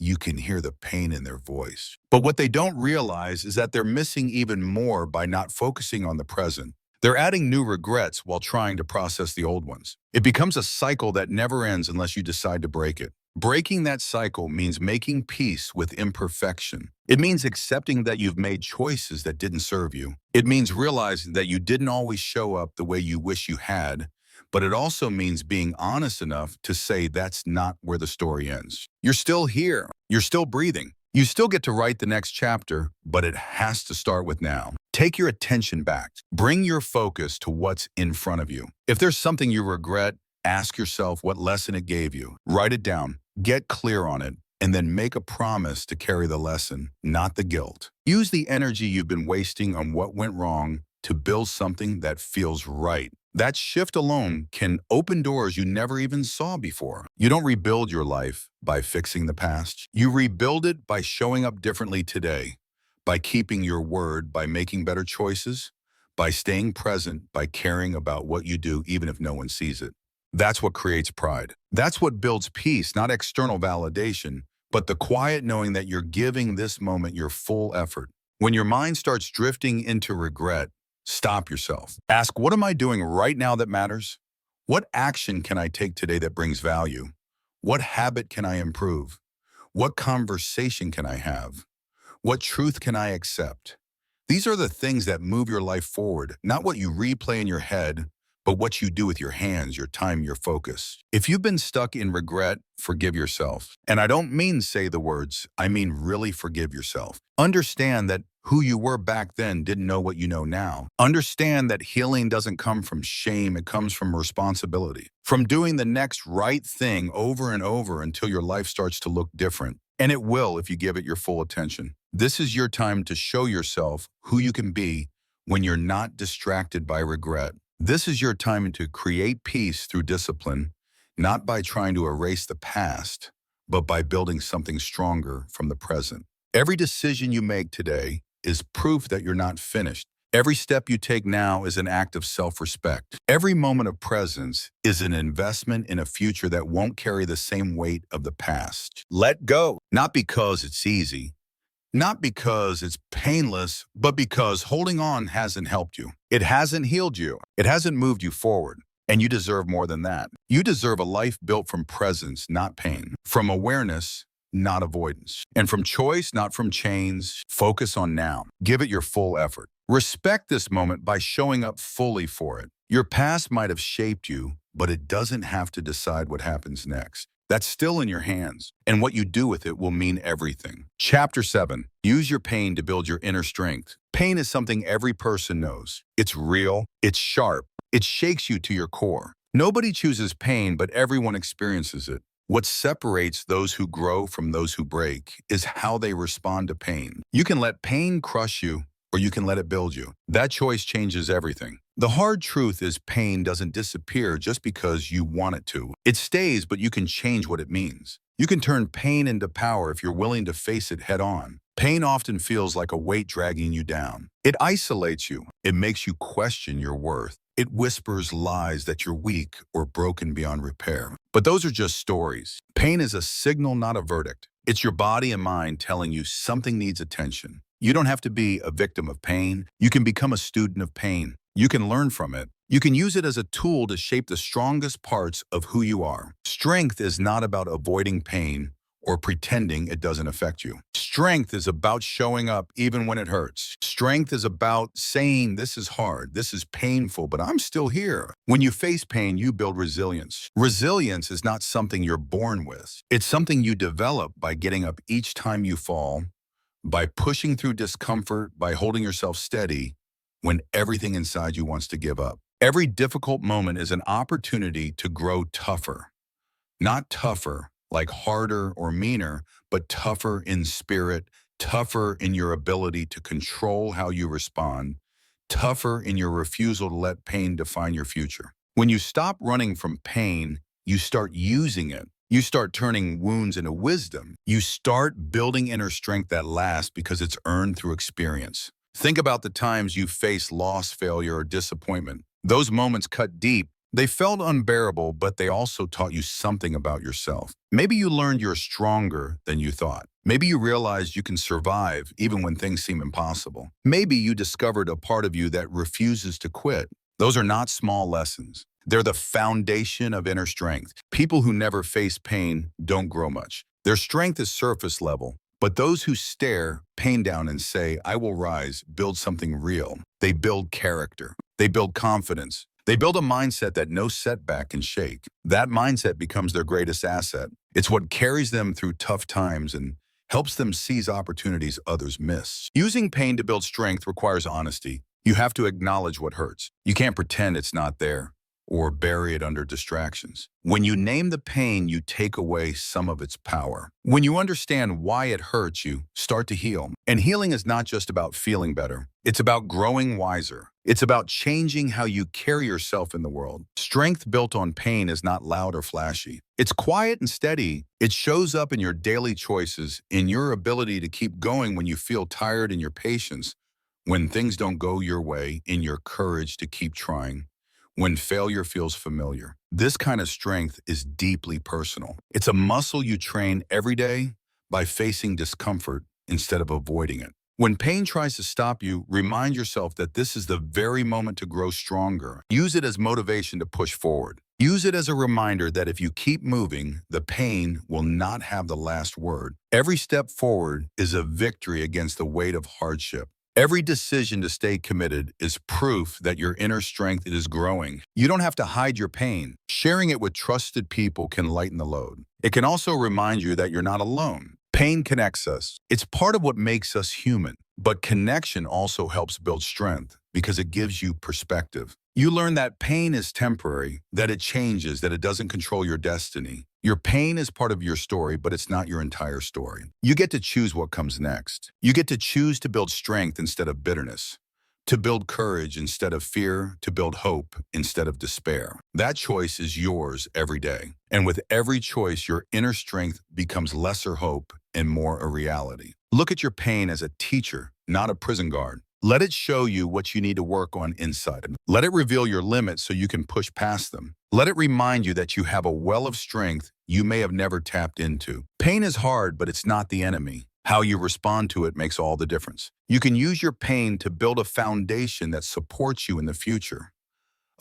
S1: you can hear the pain in their voice. But what they don't realize is that they're missing even more by not focusing on the present. They're adding new regrets while trying to process the old ones. It becomes a cycle that never ends unless you decide to break it. Breaking that cycle means making peace with imperfection. It means accepting that you've made choices that didn't serve you. It means realizing that you didn't always show up the way you wish you had, but it also means being honest enough to say that's not where the story ends. You're still here. You're still breathing. You still get to write the next chapter, but it has to start with now. Take your attention back. Bring your focus to what's in front of you. If there's something you regret, ask yourself what lesson it gave you. Write it down. Get clear on it, and then make a promise to carry the lesson, not the guilt. Use the energy you've been wasting on what went wrong to build something that feels right. That shift alone can open doors you never even saw before. You don't rebuild your life by fixing the past. You rebuild it by showing up differently today, by keeping your word, by making better choices, by staying present, by caring about what you do even if no one sees it. That's what creates pride. That's what builds peace, not external validation, but the quiet knowing that you're giving this moment your full effort. When your mind starts drifting into regret, stop yourself. Ask, what am I doing right now that matters? What action can I take today that brings value? What habit can I improve? What conversation can I have? What truth can I accept? These are the things that move your life forward, not what you replay in your head, but what you do with your hands, your time, your focus. If you've been stuck in regret, forgive yourself. And I don't mean say the words, I mean really forgive yourself. Understand that who you were back then didn't know what you know now. Understand that healing doesn't come from shame, it comes from responsibility. From doing the next right thing over and over until your life starts to look different. And it will if you give it your full attention. This is your time to show yourself who you can be when you're not distracted by regret. This is your time to create peace through discipline, not by trying to erase the past, but by building something stronger from the present. Every decision you make today is proof that you're not finished. Every step you take now is an act of self-respect. Every moment of presence is an investment in a future that won't carry the same weight of the past. Let go, not because it's easy, not because it's painless, but because holding on hasn't helped you. It hasn't healed you. It hasn't moved you forward. And you deserve more than that. You deserve a life built from presence, not pain. From awareness, not avoidance. And from choice, not from chains. Focus on now. Give it your full effort. Respect this moment by showing up fully for it. Your past might have shaped you, but it doesn't have to decide what happens next. That's still in your hands, and what you do with it will mean everything. Chapter 7. Use your pain to build your inner strength. Pain is something every person knows. It's real, it's sharp, it shakes you to your core. Nobody chooses pain, but everyone experiences it. What separates those who grow from those who break is how they respond to pain. You can let pain crush you, or you can let it build you. That choice changes everything. The hard truth is pain doesn't disappear just because you want it to. It stays, but you can change what it means. You can turn pain into power if you're willing to face it head on. Pain often feels like a weight dragging you down. It isolates you. It makes you question your worth. It whispers lies that you're weak or broken beyond repair. But those are just stories. Pain is a signal, not a verdict. It's your body and mind telling you something needs attention. You don't have to be a victim of pain. You can become a student of pain. You can learn from it. You can use it as a tool to shape the strongest parts of who you are. Strength is not about avoiding pain or pretending it doesn't affect you. Strength is about showing up even when it hurts. Strength is about saying, this is hard, this is painful, but I'm still here. When you face pain, you build resilience. Resilience is not something you're born with. It's something you develop by getting up each time you fall, by pushing through discomfort, by holding yourself steady when everything inside you wants to give up. Every difficult moment is an opportunity to grow tougher. Not tougher, like harder or meaner, but tougher in spirit, tougher in your ability to control how you respond, tougher in your refusal to let pain define your future. When you stop running from pain, you start using it. You start turning wounds into wisdom. You start building inner strength that lasts because it's earned through experience. Think about the times you faced loss, failure, or disappointment. Those moments cut deep. They felt unbearable, but they also taught you something about yourself. Maybe you learned you're stronger than you thought. Maybe you realized you can survive even when things seem impossible. Maybe you discovered a part of you that refuses to quit. Those are not small lessons. They're the foundation of inner strength. People who never face pain don't grow much. Their strength is surface level, but those who stare pain down and say, I will rise, build something real. They build character. They build confidence. They build a mindset that no setback can shake. That mindset becomes their greatest asset. It's what carries them through tough times and helps them seize opportunities others miss. Using pain to build strength requires honesty. You have to acknowledge what hurts. You can't pretend it's not there or bury it under distractions. When you name the pain, you take away some of its power. When you understand why it hurts, you start to heal. And healing is not just about feeling better. It's about growing wiser. It's about changing how you carry yourself in the world. Strength built on pain is not loud or flashy. It's quiet and steady. It shows up in your daily choices, in your ability to keep going when you feel tired, in your patience, when things don't go your way, in your courage to keep trying, when failure feels familiar. This kind of strength is deeply personal. It's a muscle you train every day by facing discomfort instead of avoiding it. When pain tries to stop you, remind yourself that this is the very moment to grow stronger. Use it as motivation to push forward. Use it as a reminder that if you keep moving, the pain will not have the last word. Every step forward is a victory against the weight of hardship. Every decision to stay committed is proof that your inner strength is growing. You don't have to hide your pain. Sharing it with trusted people can lighten the load. It can also remind you that you're not alone. Pain connects us. It's part of what makes us human. But connection also helps build strength because it gives you perspective. You learn that pain is temporary, that it changes, that it doesn't control your destiny. Your pain is part of your story, but it's not your entire story. You get to choose what comes next. You get to choose to build strength instead of bitterness, to build courage instead of fear, to build hope instead of despair. That choice is yours every day. And with every choice, your inner strength becomes lesser hope and more a reality. Look at your pain as a teacher, not a prison guard. Let it show you what you need to work on inside. Let it reveal your limits so you can push past them. Let it remind you that you have a well of strength you may have never tapped into. Pain is hard, but it's not the enemy. How you respond to it makes all the difference. You can use your pain to build a foundation that supports you in the future,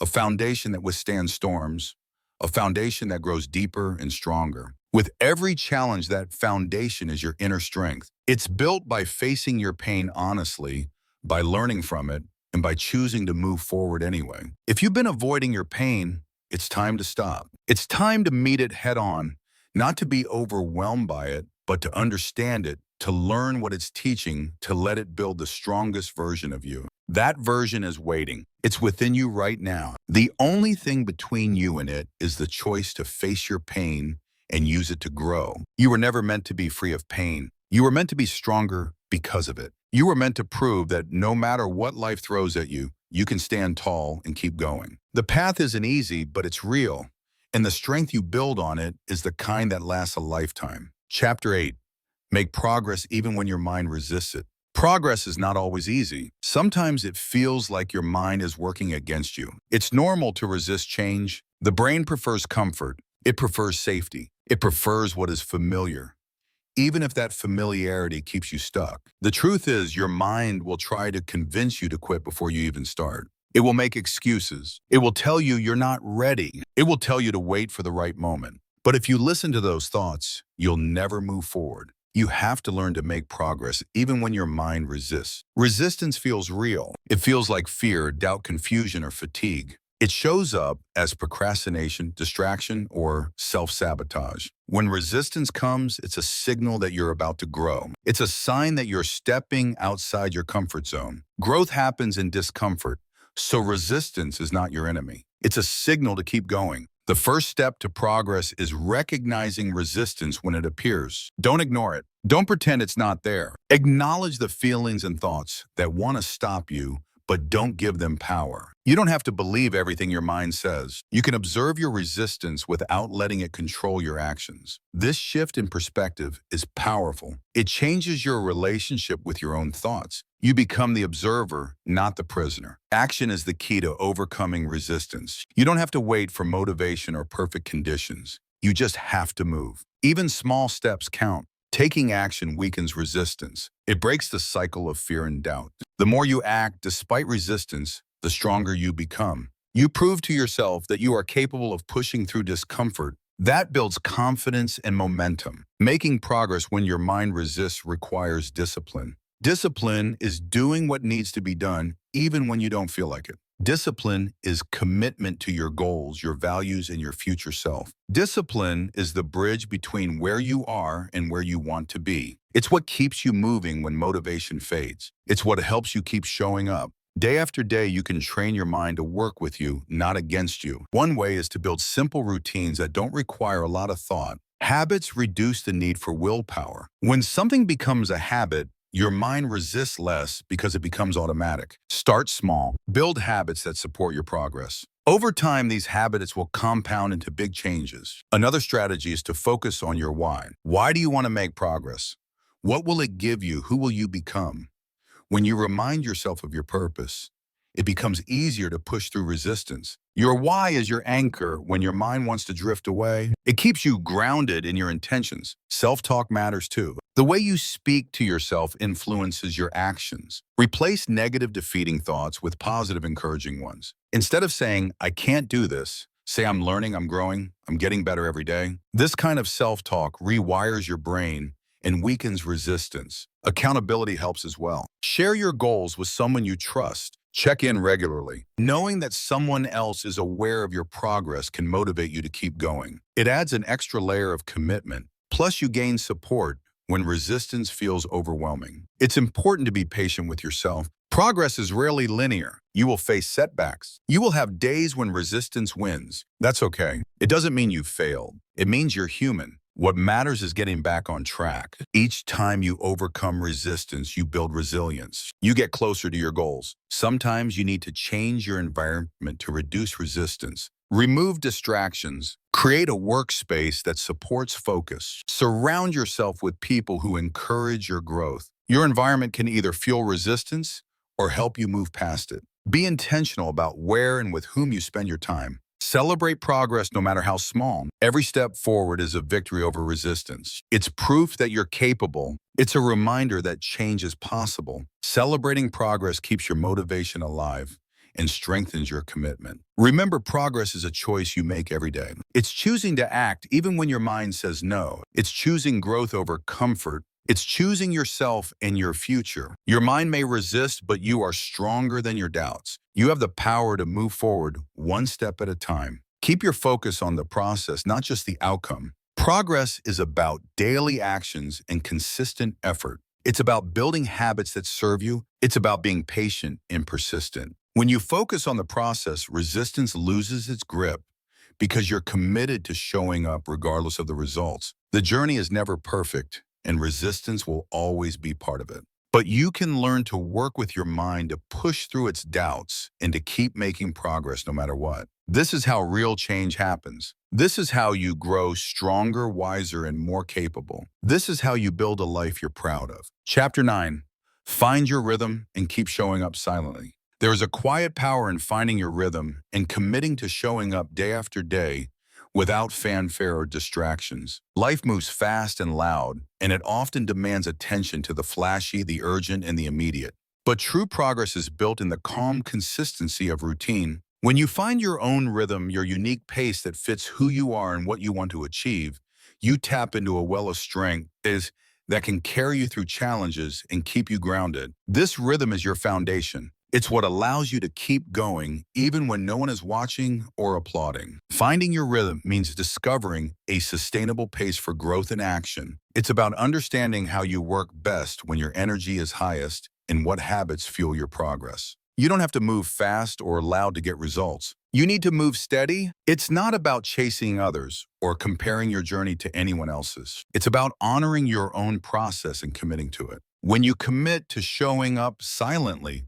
S1: a foundation that withstands storms, a foundation that grows deeper and stronger. With every challenge, that foundation is your inner strength. It's built by facing your pain honestly, by learning from it, and by choosing to move forward anyway. If you've been avoiding your pain, it's time to stop. It's time to meet it head on, Not to be overwhelmed by it, but to understand it, to learn what it's teaching, to let it build the strongest version of you. That version is waiting. It's within you right now. The only thing between you and it is the choice to face your pain and use it to grow. You were never meant to be free of pain. You were meant to be stronger because of it. You were meant to prove that no matter what life throws at you, you can stand tall and keep going. The path isn't easy, but it's real. And the strength you build on it is the kind that lasts a lifetime. Chapter 8. Make progress even when your mind resists it. Progress is not always easy. Sometimes it feels like your mind is working against you. It's normal to resist change. The brain prefers comfort. It prefers safety. It prefers what is familiar, even if that familiarity keeps you stuck. The truth is, your mind will try to convince you to quit before you even start. It will make excuses. It will tell you you're not ready. It will tell you to wait for the right moment. But if you listen to those thoughts, you'll never move forward. You have to learn to make progress even when your mind resists. Resistance feels real. It feels like fear, doubt, confusion, or fatigue. It shows up as procrastination, distraction, or self-sabotage. When resistance comes, it's a signal that you're about to grow. It's a sign that you're stepping outside your comfort zone. Growth happens in discomfort, so resistance is not your enemy. It's a signal to keep going. The first step to progress is recognizing resistance when it appears. Don't ignore it. Don't pretend it's not there. Acknowledge the feelings and thoughts that want to stop you, but don't give them power. You don't have to believe everything your mind says. You can observe your resistance without letting it control your actions. This shift in perspective is powerful. It changes your relationship with your own thoughts. You become the observer, not the prisoner. Action is the key to overcoming resistance. You don't have to wait for motivation or perfect conditions. You just have to move. Even small steps count. Taking action weakens resistance. It breaks the cycle of fear and doubt. The more you act despite resistance, the stronger you become. You prove to yourself that you are capable of pushing through discomfort. That builds confidence and momentum. Making progress when your mind resists requires discipline. Discipline is doing what needs to be done even when you don't feel like it. Discipline is commitment to your goals, your values, and your future self. Discipline is the bridge between where you are and where you want to be. It's what keeps you moving when motivation fades. It's what helps you keep showing up. Day after day, you can train your mind to work with you, not against you. One way is to build simple routines that don't require a lot of thought. Habits reduce the need for willpower. When something becomes a habit, your mind resists less because it becomes automatic. Start small. Build habits that support your progress. Over time, these habits will compound into big changes. Another strategy is to focus on your why. Why do you want to make progress? What will it give you? Who will you become? When you remind yourself of your purpose, it becomes easier to push through resistance. Your why is your anchor when your mind wants to drift away. It keeps you grounded in your intentions. Self-talk matters too. The way you speak to yourself influences your actions. Replace negative, defeating thoughts with positive, encouraging ones. Instead of saying, "I can't do this," say, "I'm learning, I'm growing, I'm getting better every day." This kind of self-talk rewires your brain and weakens resistance. Accountability helps as well. Share your goals with someone you trust. Check in regularly. Knowing that someone else is aware of your progress can motivate you to keep going. It adds an extra layer of commitment. Plus, you gain support when resistance feels overwhelming. It's important to be patient with yourself. Progress is rarely linear. You will face setbacks. You will have days when resistance wins. That's okay. It doesn't mean you failed. It means you're human. What matters is getting back on track. Each time you overcome resistance, you build resilience. You get closer to your goals. Sometimes you need to change your environment to reduce resistance. Remove distractions. Create a workspace that supports focus. Surround yourself with people who encourage your growth. Your environment can either fuel resistance or help you move past it. Be intentional about where and with whom you spend your time. Celebrate progress no matter how small. Every step forward is a victory over resistance. It's proof that you're capable. It's a reminder that change is possible. Celebrating progress keeps your motivation alive and strengthens your commitment. Remember, progress is a choice you make every day. It's choosing to act even when your mind says no. It's choosing growth over comfort. It's choosing yourself and your future. Your mind may resist, but you are stronger than your doubts. You have the power to move forward one step at a time. Keep your focus on the process, not just the outcome. Progress is about daily actions and consistent effort. It's about building habits that serve you. It's about being patient and persistent. When you focus on the process, resistance loses its grip because you're committed to showing up regardless of the results. The journey is never perfect, and resistance will always be part of it. But you can learn to work with your mind to push through its doubts and to keep making progress no matter what. This is how real change happens. This is how you grow stronger, wiser, and more capable. This is how you build a life you're proud of. Chapter 9. Find your rhythm and keep showing up silently. There is a quiet power in finding your rhythm and committing to showing up day after day without fanfare or distractions. Life moves fast and loud, and it often demands attention to the flashy, the urgent, and the immediate. But true progress is built in the calm consistency of routine. When you find your own rhythm, your unique pace that fits who you are and what you want to achieve, you tap into a well of strength that can carry you through challenges and keep you grounded. This rhythm is your foundation. It's what allows you to keep going even when no one is watching or applauding. Finding your rhythm means discovering a sustainable pace for growth and action. It's about understanding how you work best when your energy is highest and what habits fuel your progress. You don't have to move fast or loud to get results. You need to move steady. It's not about chasing others or comparing your journey to anyone else's. It's about honoring your own process and committing to it. When you commit to showing up silently,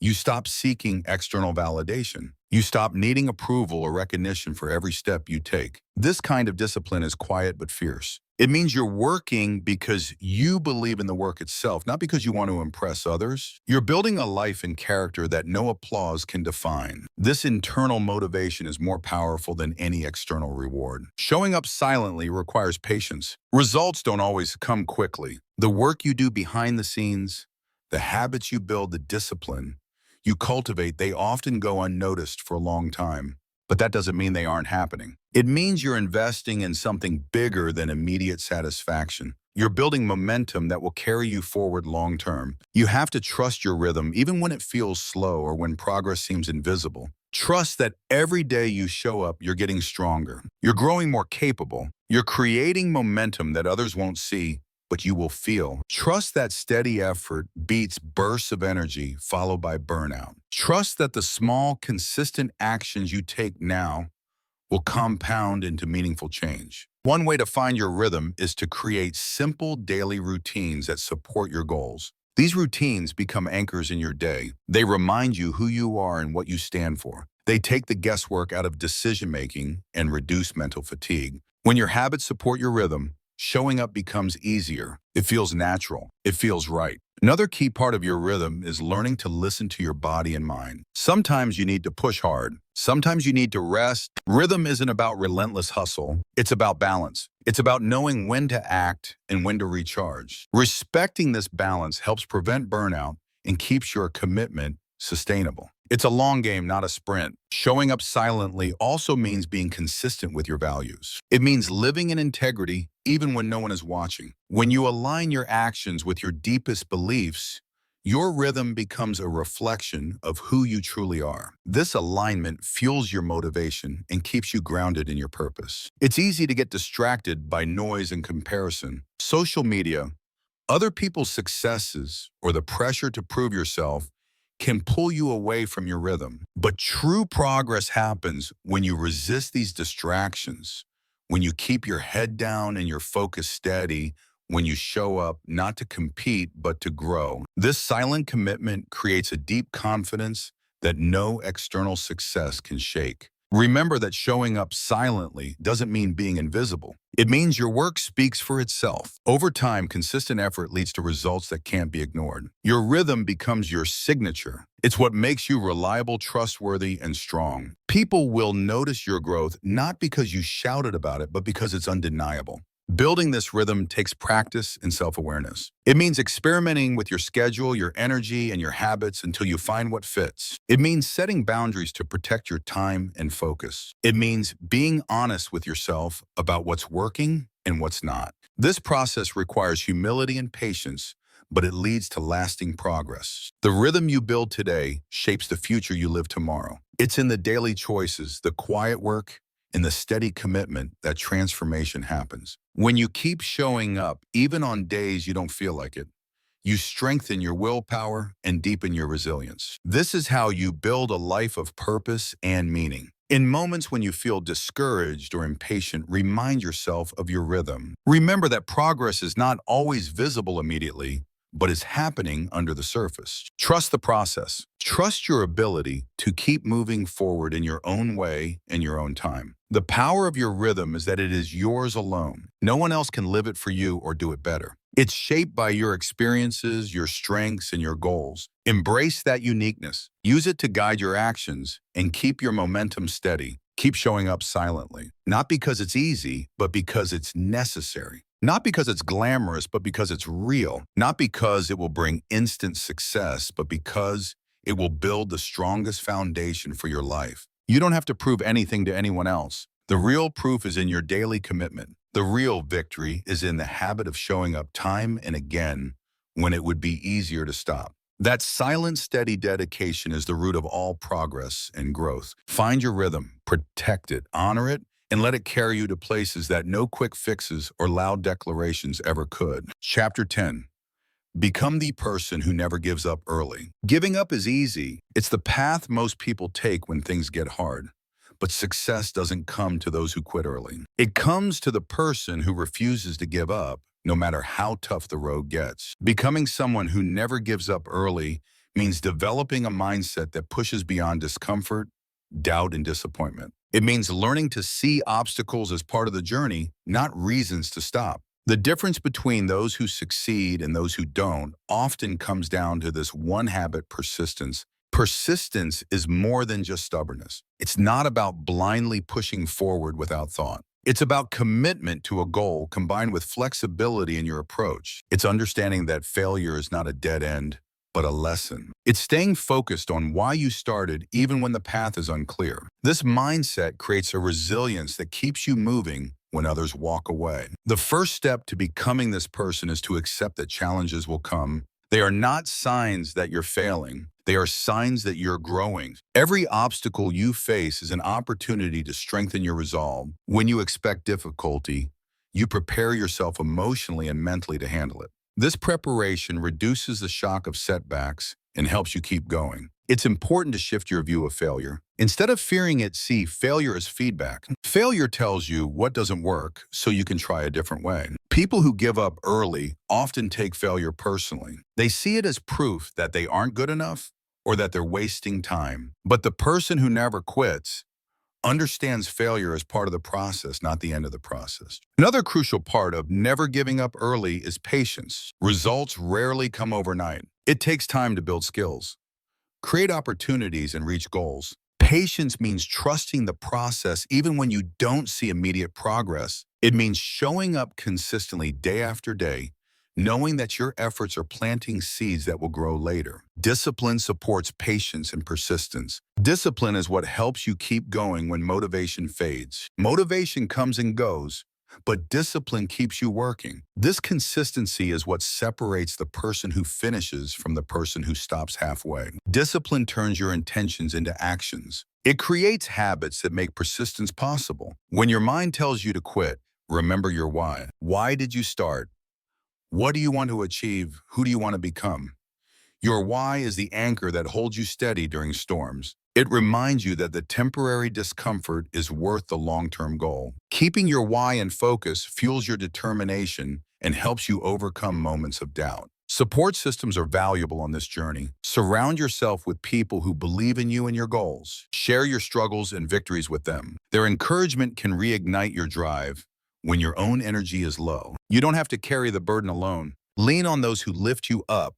S1: you stop seeking external validation. You stop needing approval or recognition for every step you take. This kind of discipline is quiet but fierce. It means you're working because you believe in the work itself, not because you want to impress others. You're building a life and character that no applause can define. This internal motivation is more powerful than any external reward. Showing up silently requires patience. Results don't always come quickly. The work you do behind the scenes, the habits you build, the discipline you cultivate, they often go unnoticed for a long time. But that doesn't mean they aren't happening. It means you're investing in something bigger than immediate satisfaction. You're building momentum that will carry you forward long term. You have to trust your rhythm even when it feels slow or when progress seems invisible. Trust that every day you show up, you're getting stronger. You're growing more capable. You're creating momentum that others won't see, but you will feel. Trust that steady effort beats bursts of energy followed by burnout. Trust that the small, consistent actions you take now will compound into meaningful change. One way to find your rhythm is to create simple daily routines that support your goals. These routines become anchors in your day. They remind you who you are and what you stand for. They take the guesswork out of decision-making and reduce mental fatigue. When your habits support your rhythm, showing up becomes easier. It feels natural. It feels right. Another key part of your rhythm is learning to listen to your body and mind. Sometimes you need to push hard. Sometimes you need to rest. Rhythm isn't about relentless hustle. It's about balance. It's about knowing when to act and when to recharge. Respecting this balance helps prevent burnout and keeps your commitment sustainable. It's a long game, not a sprint. Showing up silently also means being consistent with your values. It means living in integrity even when no one is watching. When you align your actions with your deepest beliefs, your rhythm becomes a reflection of who you truly are. This alignment fuels your motivation and keeps you grounded in your purpose. It's easy to get distracted by noise and comparison. Social media, other people's successes, or the pressure to prove yourself can pull you away from your rhythm. But true progress happens when you resist these distractions, when you keep your head down and your focus steady, when you show up not to compete but to grow. This silent commitment creates a deep confidence that no external success can shake. Remember that showing up silently doesn't mean being invisible. It means your work speaks for itself. Over time, consistent effort leads to results that can't be ignored. Your rhythm becomes your signature. It's what makes you reliable, trustworthy, and strong. People will notice your growth not because you shouted about it, but because it's undeniable. Building this rhythm takes practice and self-awareness. It means experimenting with your schedule, your energy, and your habits until you find what fits. It means setting boundaries to protect your time and focus. It means being honest with yourself about what's working and what's not. This process requires humility and patience, but it leads to lasting progress. The rhythm you build today shapes the future you live tomorrow. It's in the daily choices, the quiet work, in the steady commitment that transformation happens. When you keep showing up, even on days you don't feel like it, you strengthen your willpower and deepen your resilience. This is how you build a life of purpose and meaning. In moments when you feel discouraged or impatient, remind yourself of your rhythm. Remember that progress is not always visible immediately, but is happening under the surface. Trust the process. Trust your ability to keep moving forward in your own way and your own time. The power of your rhythm is that it is yours alone. No one else can live it for you or do it better. It's shaped by your experiences, your strengths, and your goals. Embrace that uniqueness. Use it to guide your actions and keep your momentum steady. Keep showing up silently. Not because it's easy, but because it's necessary. Not because it's glamorous, but because it's real. Not because it will bring instant success, but because it will build the strongest foundation for your life. You don't have to prove anything to anyone else. The real proof is in your daily commitment. The real victory is in the habit of showing up time and again when it would be easier to stop. That silent, steady dedication is the root of all progress and growth. Find your rhythm, protect it, honor it, and let it carry you to places that no quick fixes or loud declarations ever could. Chapter 10. Become the person who never gives up early. Giving up is easy. It's the path most people take when things get hard. But success doesn't come to those who quit early. It comes to the person who refuses to give up, no matter how tough the road gets. Becoming someone who never gives up early means developing a mindset that pushes beyond discomfort, doubt, and disappointment. It means learning to see obstacles as part of the journey, not reasons to stop. The difference between those who succeed and those who don't often comes down to this one habit: persistence. Persistence is more than just stubbornness. It's not about blindly pushing forward without thought. It's about commitment to a goal combined with flexibility in your approach. It's understanding that failure is not a dead end, but a lesson. It's staying focused on why you started even when the path is unclear. This mindset creates a resilience that keeps you moving when others walk away. The first step to becoming this person is to accept that challenges will come. They are not signs that you're failing. They are signs that you're growing. Every obstacle you face is an opportunity to strengthen your resolve. When you expect difficulty, you prepare yourself emotionally and mentally to handle it. This preparation reduces the shock of setbacks and helps you keep going. It's important to shift your view of failure. Instead of fearing it, see failure as feedback. Failure tells you what doesn't work so you can try a different way. People who give up early often take failure personally. They see it as proof that they aren't good enough or that they're wasting time. But the person who never quits understands failure as part of the process, not the end of the process. Another crucial part of never giving up early is patience. Results rarely come overnight. It takes time to build skills, create opportunities, and reach goals. Patience means trusting the process even when you don't see immediate progress. It means showing up consistently day after day, knowing that your efforts are planting seeds that will grow later. Discipline supports patience and persistence. Discipline is what helps you keep going when motivation fades. Motivation comes and goes, but discipline keeps you working. This consistency is what separates the person who finishes from the person who stops halfway. Discipline turns your intentions into actions. It creates habits that make persistence possible. When your mind tells you to quit, remember your why. Why did you start? What do you want to achieve? Who do you want to become? Your why is the anchor that holds you steady during storms. It reminds you that the temporary discomfort is worth the long-term goal. Keeping your why in focus fuels your determination and helps you overcome moments of doubt. Support systems are valuable on this journey. Surround yourself with people who believe in you and your goals. Share your struggles and victories with them. Their encouragement can reignite your drive when your own energy is low. You don't have to carry the burden alone. Lean on those who lift you up,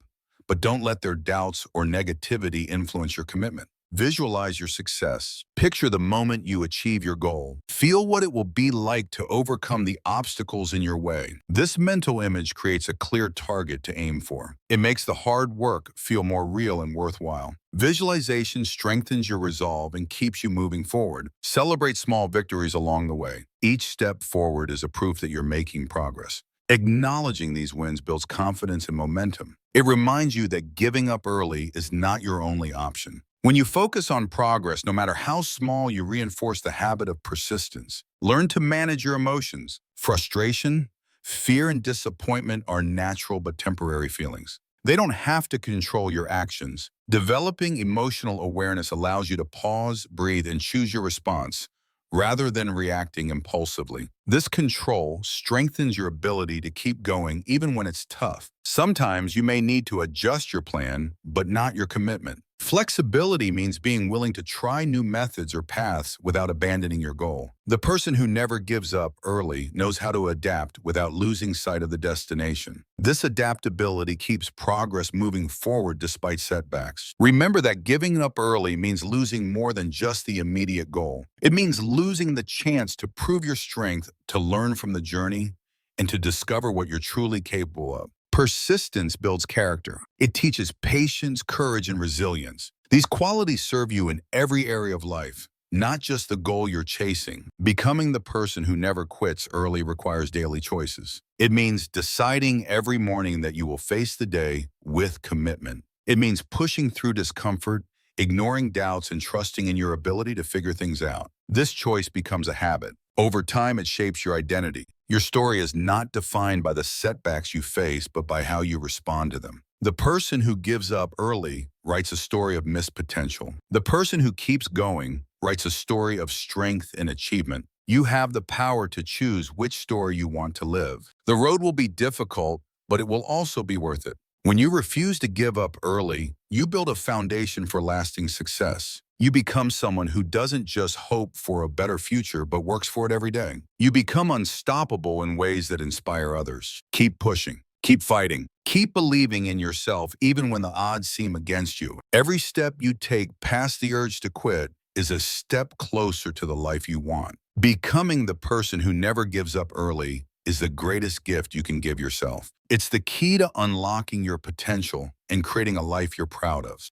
S1: but don't let their doubts or negativity influence your commitment. Visualize your success. Picture the moment you achieve your goal. Feel what it will be like to overcome the obstacles in your way. This mental image creates a clear target to aim for. It makes the hard work feel more real and worthwhile. Visualization strengthens your resolve and keeps you moving forward. Celebrate small victories along the way. Each step forward is a proof that you're making progress. Acknowledging these wins builds confidence and momentum. It reminds you that giving up early is not your only option. When you focus on progress, no matter how small, you reinforce the habit of persistence. Learn to manage your emotions. Frustration, fear, and disappointment are natural but temporary feelings. They don't have to control your actions. Developing emotional awareness allows you to pause, breathe, and choose your response rather than reacting impulsively. This control strengthens your ability to keep going even when it's tough. Sometimes you may need to adjust your plan, but not your commitment. Flexibility means being willing to try new methods or paths without abandoning your goal. The person who never gives up early knows how to adapt without losing sight of the destination. This adaptability keeps progress moving forward despite setbacks. Remember that giving up early means losing more than just the immediate goal. It means losing the chance to prove your strength, to learn from the journey, and to discover what you're truly capable of. Persistence builds character. It teaches patience, courage, and resilience. These qualities serve you in every area of life, not just the goal you're chasing. Becoming the person who never quits early requires daily choices. It means deciding every morning that you will face the day with commitment. It means pushing through discomfort, ignoring doubts, and trusting in your ability to figure things out. This choice becomes a habit. Over time, it shapes your identity. Your story is not defined by the setbacks you face, but by how you respond to them. The person who gives up early writes a story of missed potential. The person who keeps going writes a story of strength and achievement. You have the power to choose which story you want to live. The road will be difficult, but it will also be worth it. When you refuse to give up early, you build a foundation for lasting success. You become someone who doesn't just hope for a better future, but works for it every day. You become unstoppable in ways that inspire others. Keep pushing. Keep fighting. Keep believing in yourself even when the odds seem against you. Every step you take past the urge to quit is a step closer to the life you want. Becoming the person who never gives up early is the greatest gift you can give yourself. It's the key to unlocking your potential and creating a life you're proud of.